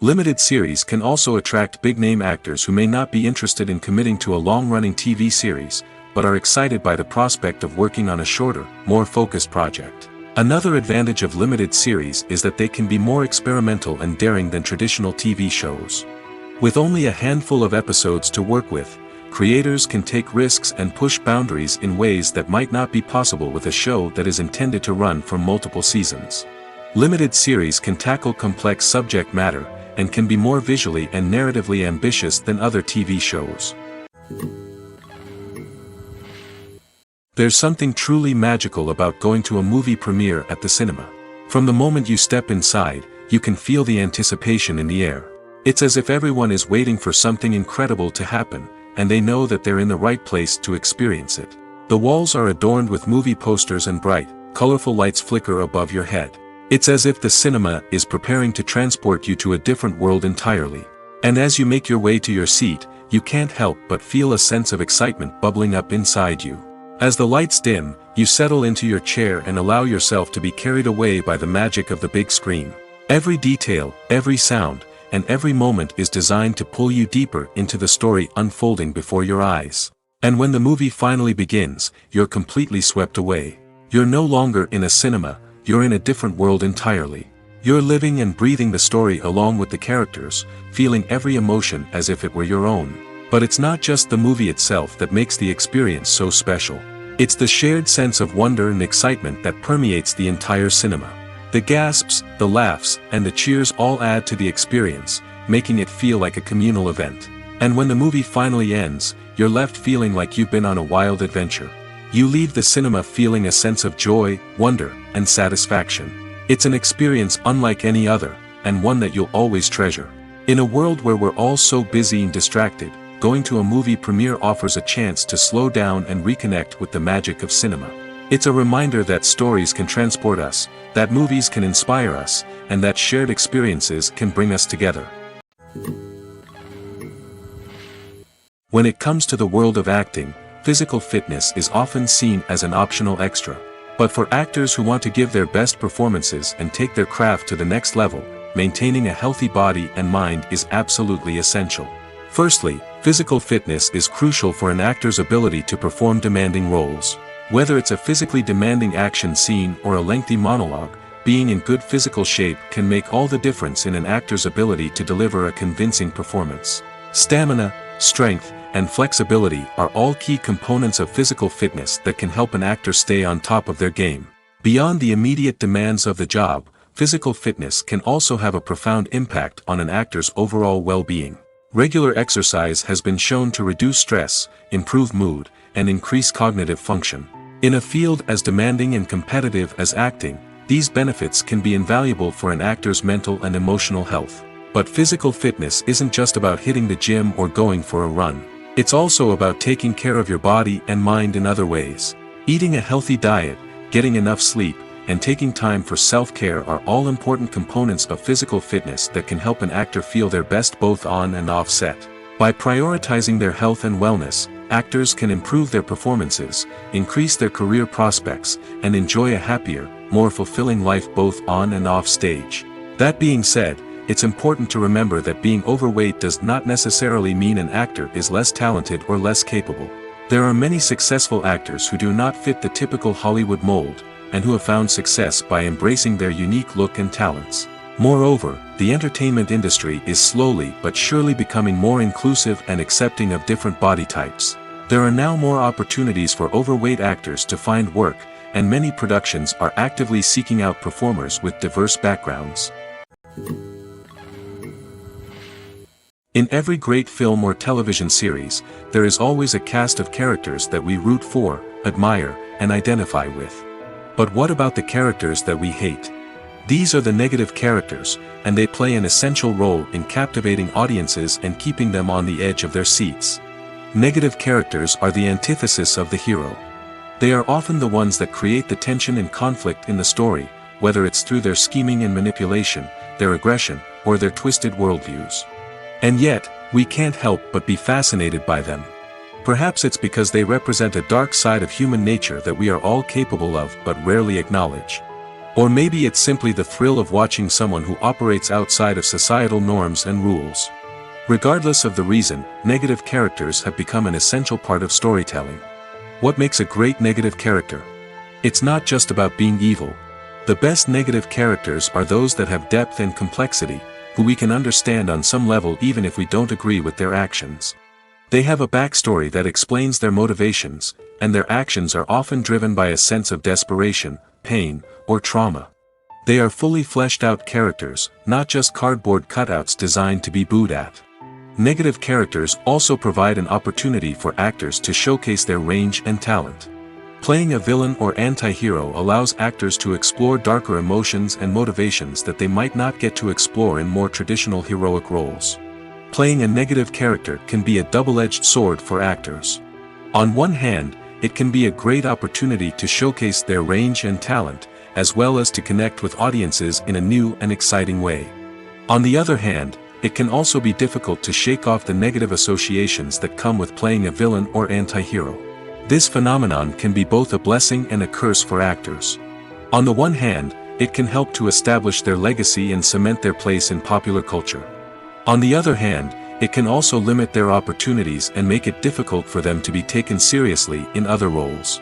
Speaker 1: Limited series can also attract big-name actors who may not be interested in committing to a long-running TV series, but are excited by the prospect of working on a shorter, more focused project. Another advantage of limited series is that they can be more experimental and daring than traditional TV shows. With only a handful of episodes to work with, creators can take risks and push boundaries in ways that might not be possible with a show that is intended to run for multiple seasons. Limited series can tackle complex subject matter, and can be more visually and narratively ambitious than other TV shows. There's something truly magical about going to a movie premiere at the cinema. From the moment you step inside, you can feel the anticipation in the air. It's as if everyone is waiting for something incredible to happen, and they know that they're in the right place to experience it. The walls are adorned with movie posters and bright, colorful lights flicker above your head. It's as if the cinema is preparing to transport you to a different world entirely. And as you make your way to your seat, you can't help but feel a sense of excitement bubbling up inside you. As the lights dim, you settle into your chair and allow yourself to be carried away by the magic of the big screen. Every detail, every sound, and every moment is designed to pull you deeper into the story unfolding before your eyes. And when the movie finally begins, you're completely swept away. You're no longer in a cinema, you're in a different world entirely. You're living and breathing the story along with the characters, feeling every emotion as if it were your own. But it's not just the movie itself that makes the experience so special. It's the shared sense of wonder and excitement that permeates the entire cinema. The gasps, the laughs, and the cheers all add to the experience, making it feel like a communal event. And when the movie finally ends, you're left feeling like you've been on a wild adventure. You leave the cinema feeling a sense of joy, wonder, and satisfaction. It's an experience unlike any other, and one that you'll always treasure. In a world where we're all so busy and distracted, going to a movie premiere offers a chance to slow down and reconnect with the magic of cinema. It's a reminder that stories can transport us, that movies can inspire us, and that shared experiences can bring us together. When it comes to the world of acting, physical fitness is often seen as an optional extra. But for actors who want to give their best performances and take their craft to the next level, maintaining a healthy body and mind is absolutely essential. Firstly, physical fitness is crucial for an actor's ability to perform demanding roles. Whether it's a physically demanding action scene or a lengthy monologue, being in good physical shape can make all the difference in an actor's ability to deliver a convincing performance. Stamina, strength, and flexibility are all key components of physical fitness that can help an actor stay on top of their game. Beyond the immediate demands of the job, physical fitness can also have a profound impact on an actor's overall well-being. Regular exercise has been shown to reduce stress, improve mood, and increase cognitive function. In a field as demanding and competitive as acting, these benefits can be invaluable for an actor's mental and emotional health. But physical fitness isn't just about hitting the gym or going for a run. It's also about taking care of your body and mind in other ways. Eating a healthy diet, getting enough sleep, and taking time for self-care are all important components of physical fitness that can help an actor feel their best both on and off set. By prioritizing their health and wellness, actors can improve their performances, increase their career prospects, and enjoy a happier, more fulfilling life both on and off stage. That being said, it's important to remember that being overweight does not necessarily mean an actor is less talented or less capable. There are many successful actors who do not fit the typical Hollywood mold, and who have found success by embracing their unique look and talents. Moreover, the entertainment industry is slowly but surely becoming more inclusive and accepting of different body types. There are now more opportunities for overweight actors to find work, and many productions are actively seeking out performers with diverse backgrounds. In every great film or television series, there is always a cast of characters that we root for, admire, and identify with. But what about the characters that we hate? These are the negative characters, and they play an essential role in captivating audiences and keeping them on the edge of their seats. Negative characters are the antithesis of the hero. They are often the ones that create the tension and conflict in the story, whether it's through their scheming and manipulation, their aggression, or their twisted worldviews. And yet, we can't help but be fascinated by them. Perhaps it's because they represent a dark side of human nature that we are all capable of but rarely acknowledge. Or maybe it's simply the thrill of watching someone who operates outside of societal norms and rules. Regardless of the reason, negative characters have become an essential part of storytelling. What makes a great negative character? It's not just about being evil. The best negative characters are those that have depth and complexity, who we can understand on some level even if we don't agree with their actions. They have a backstory that explains their motivations, and their actions are often driven by a sense of desperation, pain, or trauma. They are fully fleshed out characters, not just cardboard cutouts designed to be booed at. Negative characters also provide an opportunity for actors to showcase their range and talent. Playing a villain or anti-hero allows actors to explore darker emotions and motivations that they might not get to explore in more traditional heroic roles. Playing a negative character can be a double-edged sword for actors. On one hand, it can be a great opportunity to showcase their range and talent, as well as to connect with audiences in a new and exciting way. On the other hand, it can also be difficult to shake off the negative associations that come with playing a villain or anti-hero. This phenomenon can be both a blessing and a curse for actors. On the one hand, it can help to establish their legacy and cement their place in popular culture. On the other hand, it can also limit their opportunities and make it difficult for them to be taken seriously in other roles.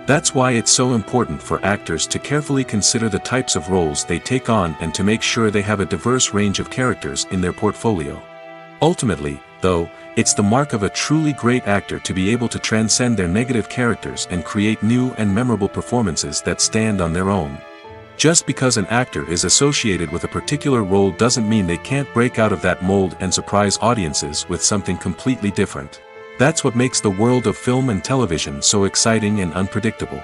Speaker 1: That's why it's so important for actors to carefully consider the types of roles they take on and to make sure they have a diverse range of characters in their portfolio. Ultimately, though, it's the mark of a truly great actor to be able to transcend their negative characters and create new and memorable performances that stand on their own. Just because an actor is associated with a particular role doesn't mean they can't break out of that mold and surprise audiences with something completely different. That's what makes the world of film and television so exciting and unpredictable.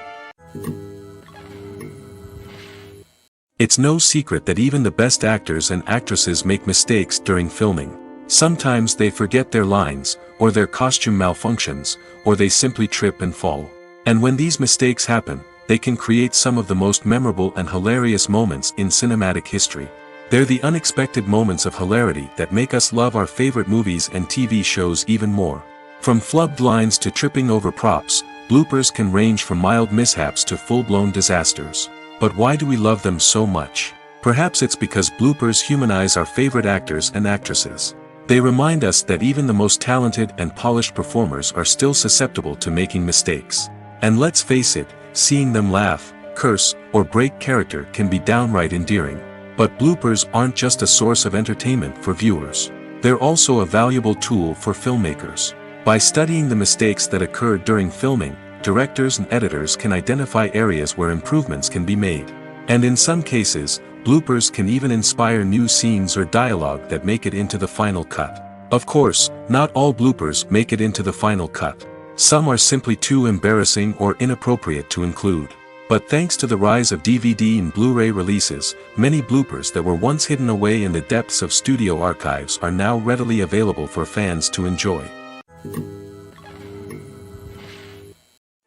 Speaker 1: It's no secret that even the best actors and actresses make mistakes during filming. Sometimes they forget their lines, or their costume malfunctions, or they simply trip and fall. And when these mistakes happen, they can create some of the most memorable and hilarious moments in cinematic history. They're the unexpected moments of hilarity that make us love our favorite movies and TV shows even more. From flubbed lines to tripping over props, bloopers can range from mild mishaps to full-blown disasters. But why do we love them so much? Perhaps it's because bloopers humanize our favorite actors and actresses. They remind us that even the most talented and polished performers are still susceptible to making mistakes. And let's face it, seeing them laugh, curse, or break character can be downright endearing. But bloopers aren't just a source of entertainment for viewers. They're also a valuable tool for filmmakers. By studying the mistakes that occurred during filming, directors and editors can identify areas where improvements can be made. And in some cases, bloopers can even inspire new scenes or dialogue that make it into the final cut. Of course, not all bloopers make it into the final cut. Some are simply too embarrassing or inappropriate to include. But thanks to the rise of DVD and Blu-ray releases, many bloopers that were once hidden away in the depths of studio archives are now readily available for fans to enjoy.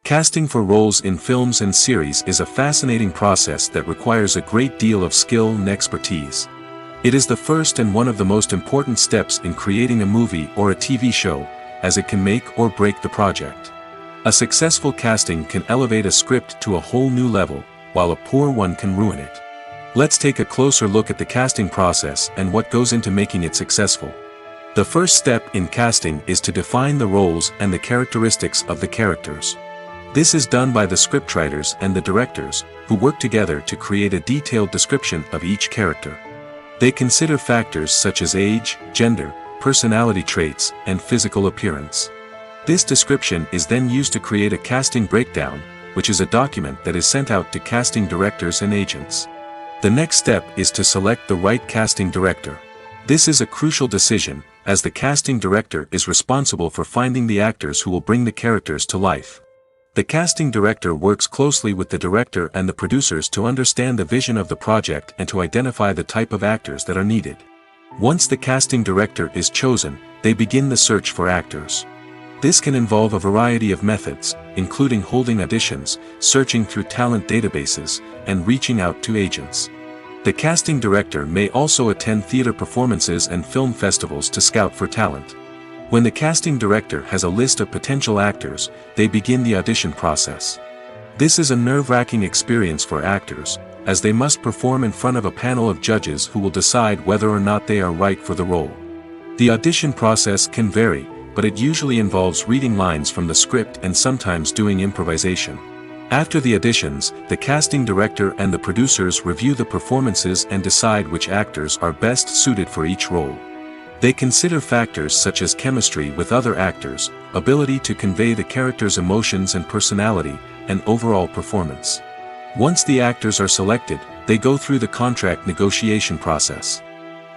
Speaker 1: Casting for roles in films and series is a fascinating process that requires a great deal of skill and expertise. It is the first and one of the most important steps in creating a movie or a TV show, as it can make or break the project. A successful casting can elevate a script to a whole new level, while a poor one can ruin it. Let's take a closer look at the casting process and what goes into making it successful. The first step in casting is to define the roles and the characteristics of the characters. This is done by the scriptwriters and the directors, who work together to create a detailed description of each character. They consider factors such as age, gender, personality traits, and physical appearance. This description is then used to create a casting breakdown, which is a document that is sent out to casting directors and agents. The next step is to select the right casting director. This is a crucial decision, as the casting director is responsible for finding the actors who will bring the characters to life. The casting director works closely with the director and the producers to understand the vision of the project and to identify the type of actors that are needed. Once the casting director is chosen, they begin the search for actors. This can involve a variety of methods, including holding auditions, searching through talent databases, and reaching out to agents. The casting director may also attend theater performances and film festivals to scout for talent. When the casting director has a list of potential actors, they begin the audition process. This is a nerve-wracking experience for actors, as they must perform in front of a panel of judges who will decide whether or not they are right for the role. The audition process can vary, but it usually involves reading lines from the script and sometimes doing improvisation. After the auditions, the casting director and the producers review the performances and decide which actors are best suited for each role. They consider factors such as chemistry with other actors, ability to convey the character's emotions and personality, and overall performance. Once the actors are selected, they go through the contract negotiation process.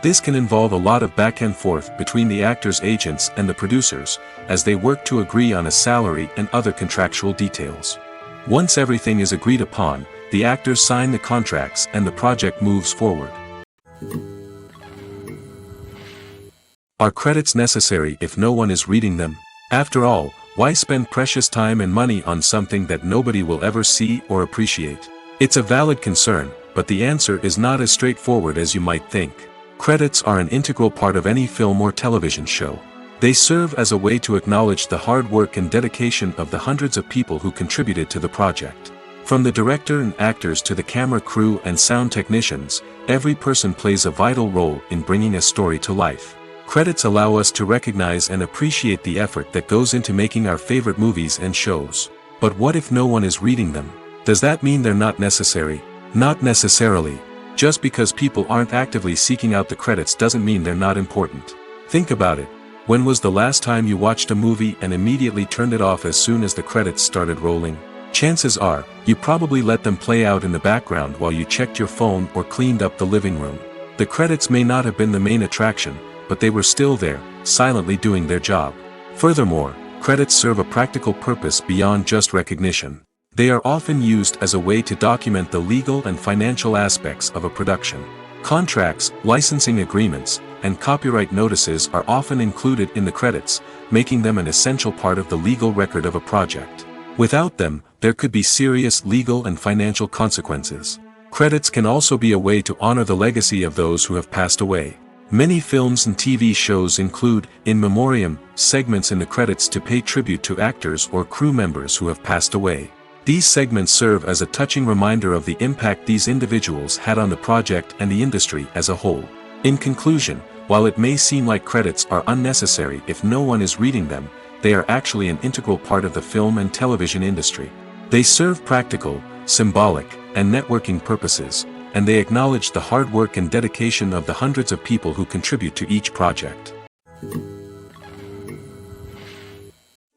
Speaker 1: This can involve a lot of back and forth between the actors' agents and the producers, as they work to agree on a salary and other contractual details. Once everything is agreed upon, the actors sign the contracts and the project moves forward. Are credits necessary if no one is reading them? After all, why spend precious time and money on something that nobody will ever see or appreciate? It's a valid concern, but the answer is not as straightforward as you might think. Credits are an integral part of any film or television show. They serve as a way to acknowledge the hard work and dedication of the hundreds of people who contributed to the project. From the director and actors to the camera crew and sound technicians, every person plays a vital role in bringing a story to life. Credits allow us to recognize and appreciate the effort that goes into making our favorite movies and shows. But what if no one is reading them? Does that mean they're not necessary? Not necessarily. Just because people aren't actively seeking out the credits doesn't mean they're not important. Think about it. When was the last time you watched a movie and immediately turned it off as soon as the credits started rolling? Chances are, you probably let them play out in the background while you checked your phone or cleaned up the living room. The credits may not have been the main attraction, but they were still there, silently doing their job. Furthermore, credits serve a practical purpose beyond just recognition. They are often used as a way to document the legal and financial aspects of a production. Contracts, licensing agreements, and copyright notices are often included in the credits, making them an essential part of the legal record of a project. Without them, there could be serious legal and financial consequences. Credits can also be a way to honor the legacy of those who have passed away. Many films and TV shows include, in memoriam, segments in the credits to pay tribute to actors or crew members who have passed away. These segments serve as a touching reminder of the impact these individuals had on the project and the industry as a whole. In conclusion, while it may seem like credits are unnecessary if no one is reading them, they are actually an integral part of the film and television industry. They serve practical, symbolic, and networking purposes, and they acknowledge the hard work and dedication of the hundreds of people who contribute to each project.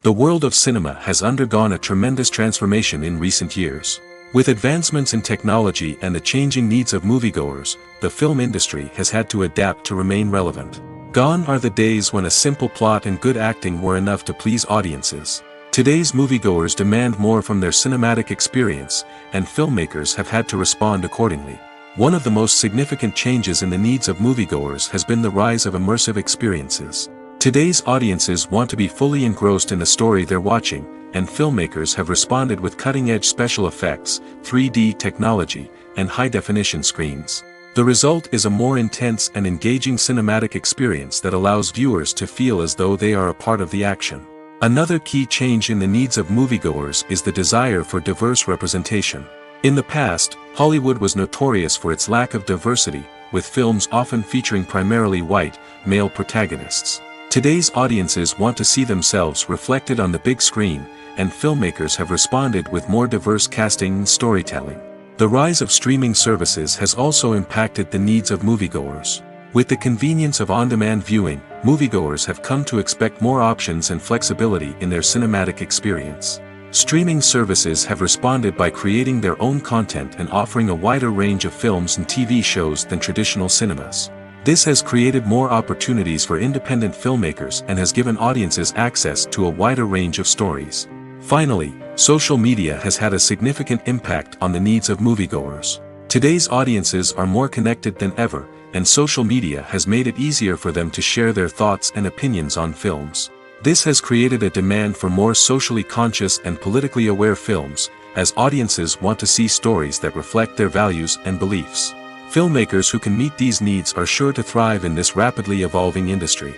Speaker 1: The world of cinema has undergone a tremendous transformation in recent years. With advancements in technology and the changing needs of moviegoers, the film industry has had to adapt to remain relevant. Gone are the days when a simple plot and good acting were enough to please audiences. Today's moviegoers demand more from their cinematic experience, and filmmakers have had to respond accordingly. One of the most significant changes in the needs of moviegoers has been the rise of immersive experiences. Today's audiences want to be fully engrossed in the story they're watching, and filmmakers have responded with cutting-edge special effects, 3D technology, and high-definition screens. The result is a more intense and engaging cinematic experience that allows viewers to feel as though they are a part of the action. Another key change in the needs of moviegoers is the desire for diverse representation. In the past, Hollywood was notorious for its lack of diversity, with films often featuring primarily white, male protagonists. Today's audiences want to see themselves reflected on the big screen, and filmmakers have responded with more diverse casting and storytelling. The rise of streaming services has also impacted the needs of moviegoers. With the convenience of on-demand viewing, moviegoers have come to expect more options and flexibility in their cinematic experience. Streaming services have responded by creating their own content and offering a wider range of films and TV shows than traditional cinemas. This has created more opportunities for independent filmmakers and has given audiences access to a wider range of stories. Finally, social media has had a significant impact on the needs of moviegoers. Today's audiences are more connected than ever, and social media has made it easier for them to share their thoughts and opinions on films. This has created a demand for more socially conscious and politically aware films, as audiences want to see stories that reflect their values and beliefs. Filmmakers who can meet these needs are sure to thrive in this rapidly evolving industry.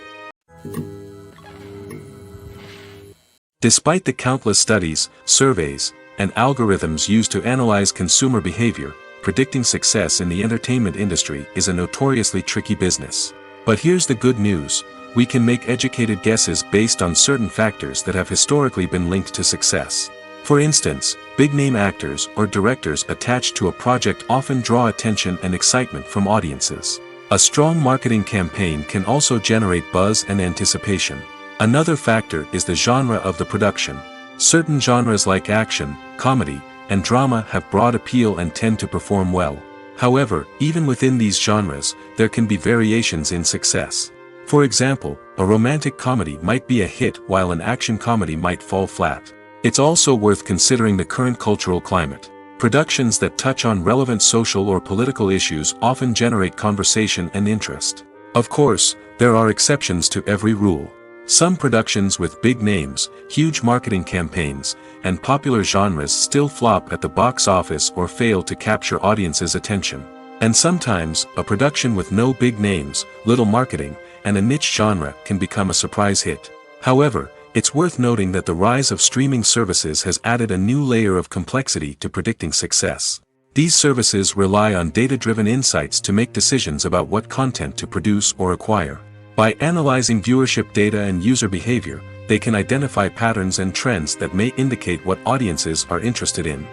Speaker 1: Despite the countless studies, surveys, and algorithms used to analyze consumer behavior, predicting success in the entertainment industry is a notoriously tricky business. But here's the good news: we can make educated guesses based on certain factors that have historically been linked to success. For instance, big-name actors or directors attached to a project often draw attention and excitement from audiences. A strong marketing campaign can also generate buzz and anticipation. Another factor is the genre of the production. Certain genres like action, comedy, and drama have broad appeal and tend to perform well. However, even within these genres, there can be variations in success. For example, a romantic comedy might be a hit while an action comedy might fall flat. It's also worth considering the current cultural climate. Productions that touch on relevant social or political issues often generate conversation and interest. Of course, there are exceptions to every rule. Some productions with big names, huge marketing campaigns, and popular genres still flop at the box office or fail to capture audiences' attention. And sometimes, a production with no big names, little marketing, and a niche genre can become a surprise hit. However, it's worth noting that the rise of streaming services has added a new layer of complexity to predicting success. These services rely on data-driven insights to make decisions about what content to produce or acquire. By analyzing viewership data and user behavior, they can identify patterns and trends that may indicate what audiences are interested in.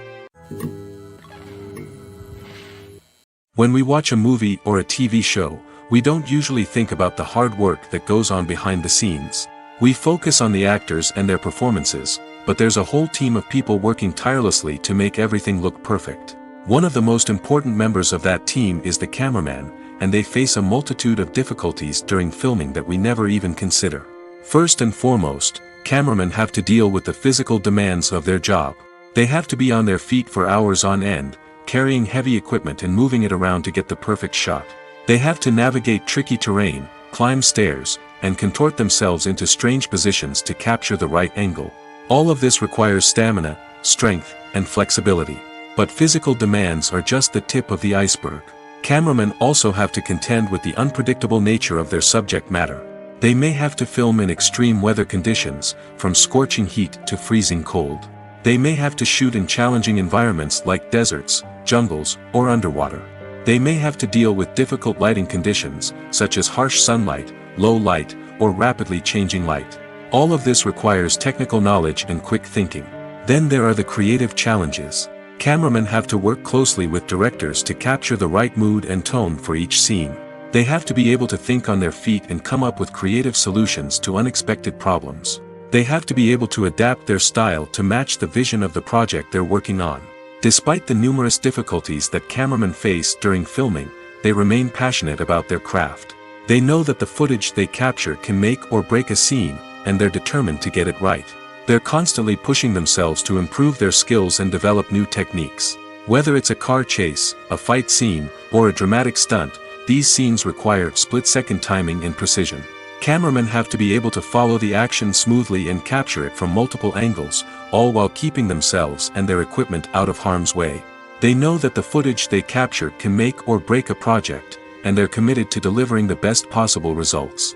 Speaker 1: When we watch a movie or a TV show, we don't usually think about the hard work that goes on behind the scenes. We focus on the actors and their performances, but there's a whole team of people working tirelessly to make everything look perfect. One of the most important members of that team is the cameraman, and they face a multitude of difficulties during filming that we never even consider. First and foremost, cameramen have to deal with the physical demands of their job. They have to be on their feet for hours on end, carrying heavy equipment and moving it around to get the perfect shot. They have to navigate tricky terrain, climb stairs, and contort themselves into strange positions to capture the right angle. All of this requires stamina, strength, and flexibility. But physical demands are just the tip of the iceberg. Cameramen also have to contend with the unpredictable nature of their subject matter. They may have to film in extreme weather conditions, from scorching heat to freezing cold. They may have to shoot in challenging environments like deserts, jungles, or underwater. They may have to deal with difficult lighting conditions, such as harsh sunlight, low light, or rapidly changing light. All of this requires technical knowledge and quick thinking. Then there are the creative challenges. Cameramen have to work closely with directors to capture the right mood and tone for each scene. They have to be able to think on their feet and come up with creative solutions to unexpected problems. They have to be able to adapt their style to match the vision of the project they're working on. Despite the numerous difficulties that cameramen face during filming, they remain passionate about their craft. They know that the footage they capture can make or break a scene, and they're determined to get it right. They're constantly pushing themselves to improve their skills and develop new techniques. Whether it's a car chase, a fight scene, or a dramatic stunt, these scenes require split-second timing and precision. Cameramen have to be able to follow the action smoothly and capture it from multiple angles, all while keeping themselves and their equipment out of harm's way. They know that the footage they capture can make or break a project, and they're committed to delivering the best possible results.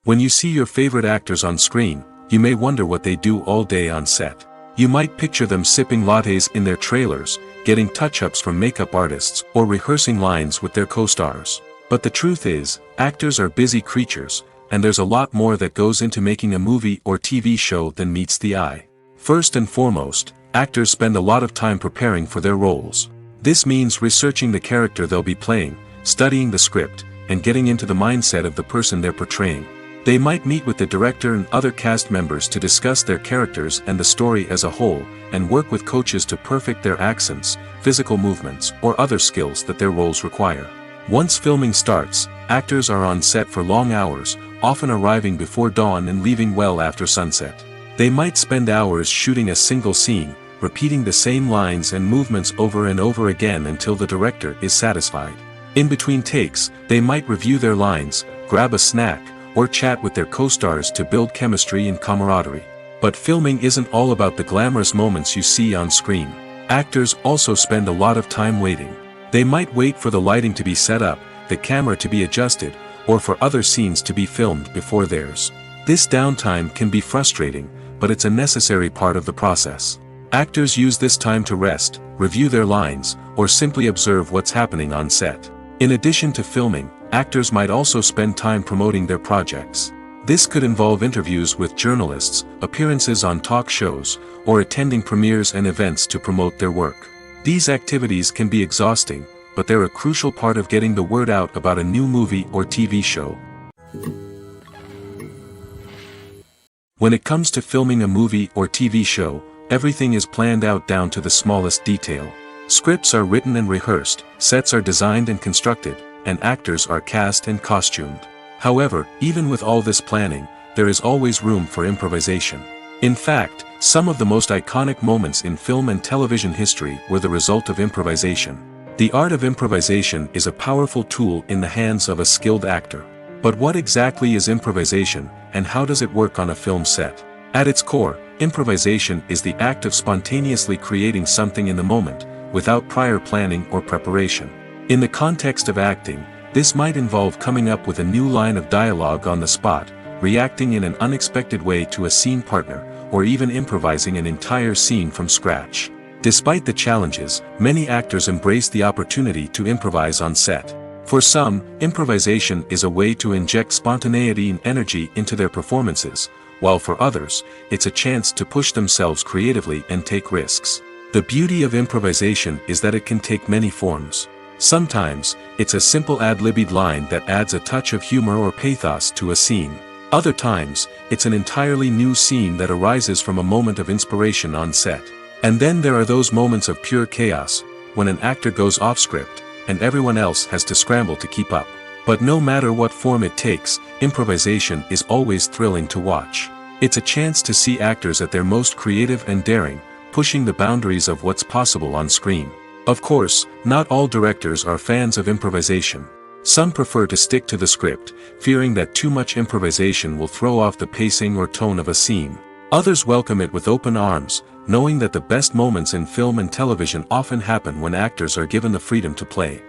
Speaker 1: When you see your favorite actors on screen, you may wonder what they do all day on set. You might picture them sipping lattes in their trailers, getting touch-ups from makeup artists, or rehearsing lines with their co-stars. But the truth is, actors are busy creatures, and there's a lot more that goes into making a movie or TV show than meets the eye. First and foremost, actors spend a lot of time preparing for their roles. This means researching the character they'll be playing, studying the script, and getting into the mindset of the person they're portraying. They might meet with the director and other cast members to discuss their characters and the story as a whole, and work with coaches to perfect their accents, physical movements, or other skills that their roles require. Once filming starts, actors are on set for long hours, often arriving before dawn and leaving well after sunset. They might spend hours shooting a single scene, repeating the same lines and movements over and over again until the director is satisfied. In between takes, they might review their lines, grab a snack, or chat with their co-stars to build chemistry and camaraderie. But filming isn't all about the glamorous moments you see on screen. Actors also spend a lot of time waiting. They might wait for the lighting to be set up, the camera to be adjusted, or for other scenes to be filmed before theirs. This downtime can be frustrating, but it's a necessary part of the process. Actors use this time to rest, review their lines, or simply observe what's happening on set. In addition to filming, actors might also spend time promoting their projects. This could involve interviews with journalists, appearances on talk shows, or attending premieres and events to promote their work. These activities can be exhausting, but they're a crucial part of getting the word out about a new movie or TV show. When it comes to filming a movie or TV show, everything is planned out down to the smallest detail. Scripts are written and rehearsed, sets are designed and constructed, and actors are cast and costumed. However, even with all this planning, there is always room for improvisation. In fact, some of the most iconic moments in film and television history were the result of improvisation. The art of improvisation is a powerful tool in the hands of a skilled actor. But what exactly is improvisation, and how does it work on a film set? At its core, improvisation is the act of spontaneously creating something in the moment, without prior planning or preparation. In the context of acting, this might involve coming up with a new line of dialogue on the spot, reacting in an unexpected way to a scene partner, or even improvising an entire scene from scratch. Despite the challenges, many actors embrace the opportunity to improvise on set. For some, improvisation is a way to inject spontaneity and energy into their performances, while for others, it's a chance to push themselves creatively and take risks. The beauty of improvisation is that it can take many forms. Sometimes, it's a simple ad-libbed line that adds a touch of humor or pathos to a scene. Other times, it's an entirely new scene that arises from a moment of inspiration on set. And then there are those moments of pure chaos, when an actor goes off script, and everyone else has to scramble to keep up. But no matter what form it takes, improvisation is always thrilling to watch. It's a chance to see actors at their most creative and daring, pushing the boundaries of what's possible on screen. Of course, not all directors are fans of improvisation. Some prefer to stick to the script, fearing that too much improvisation will throw off the pacing or tone of a scene. Others welcome it with open arms, knowing that the best moments in film and television often happen when actors are given the freedom to play.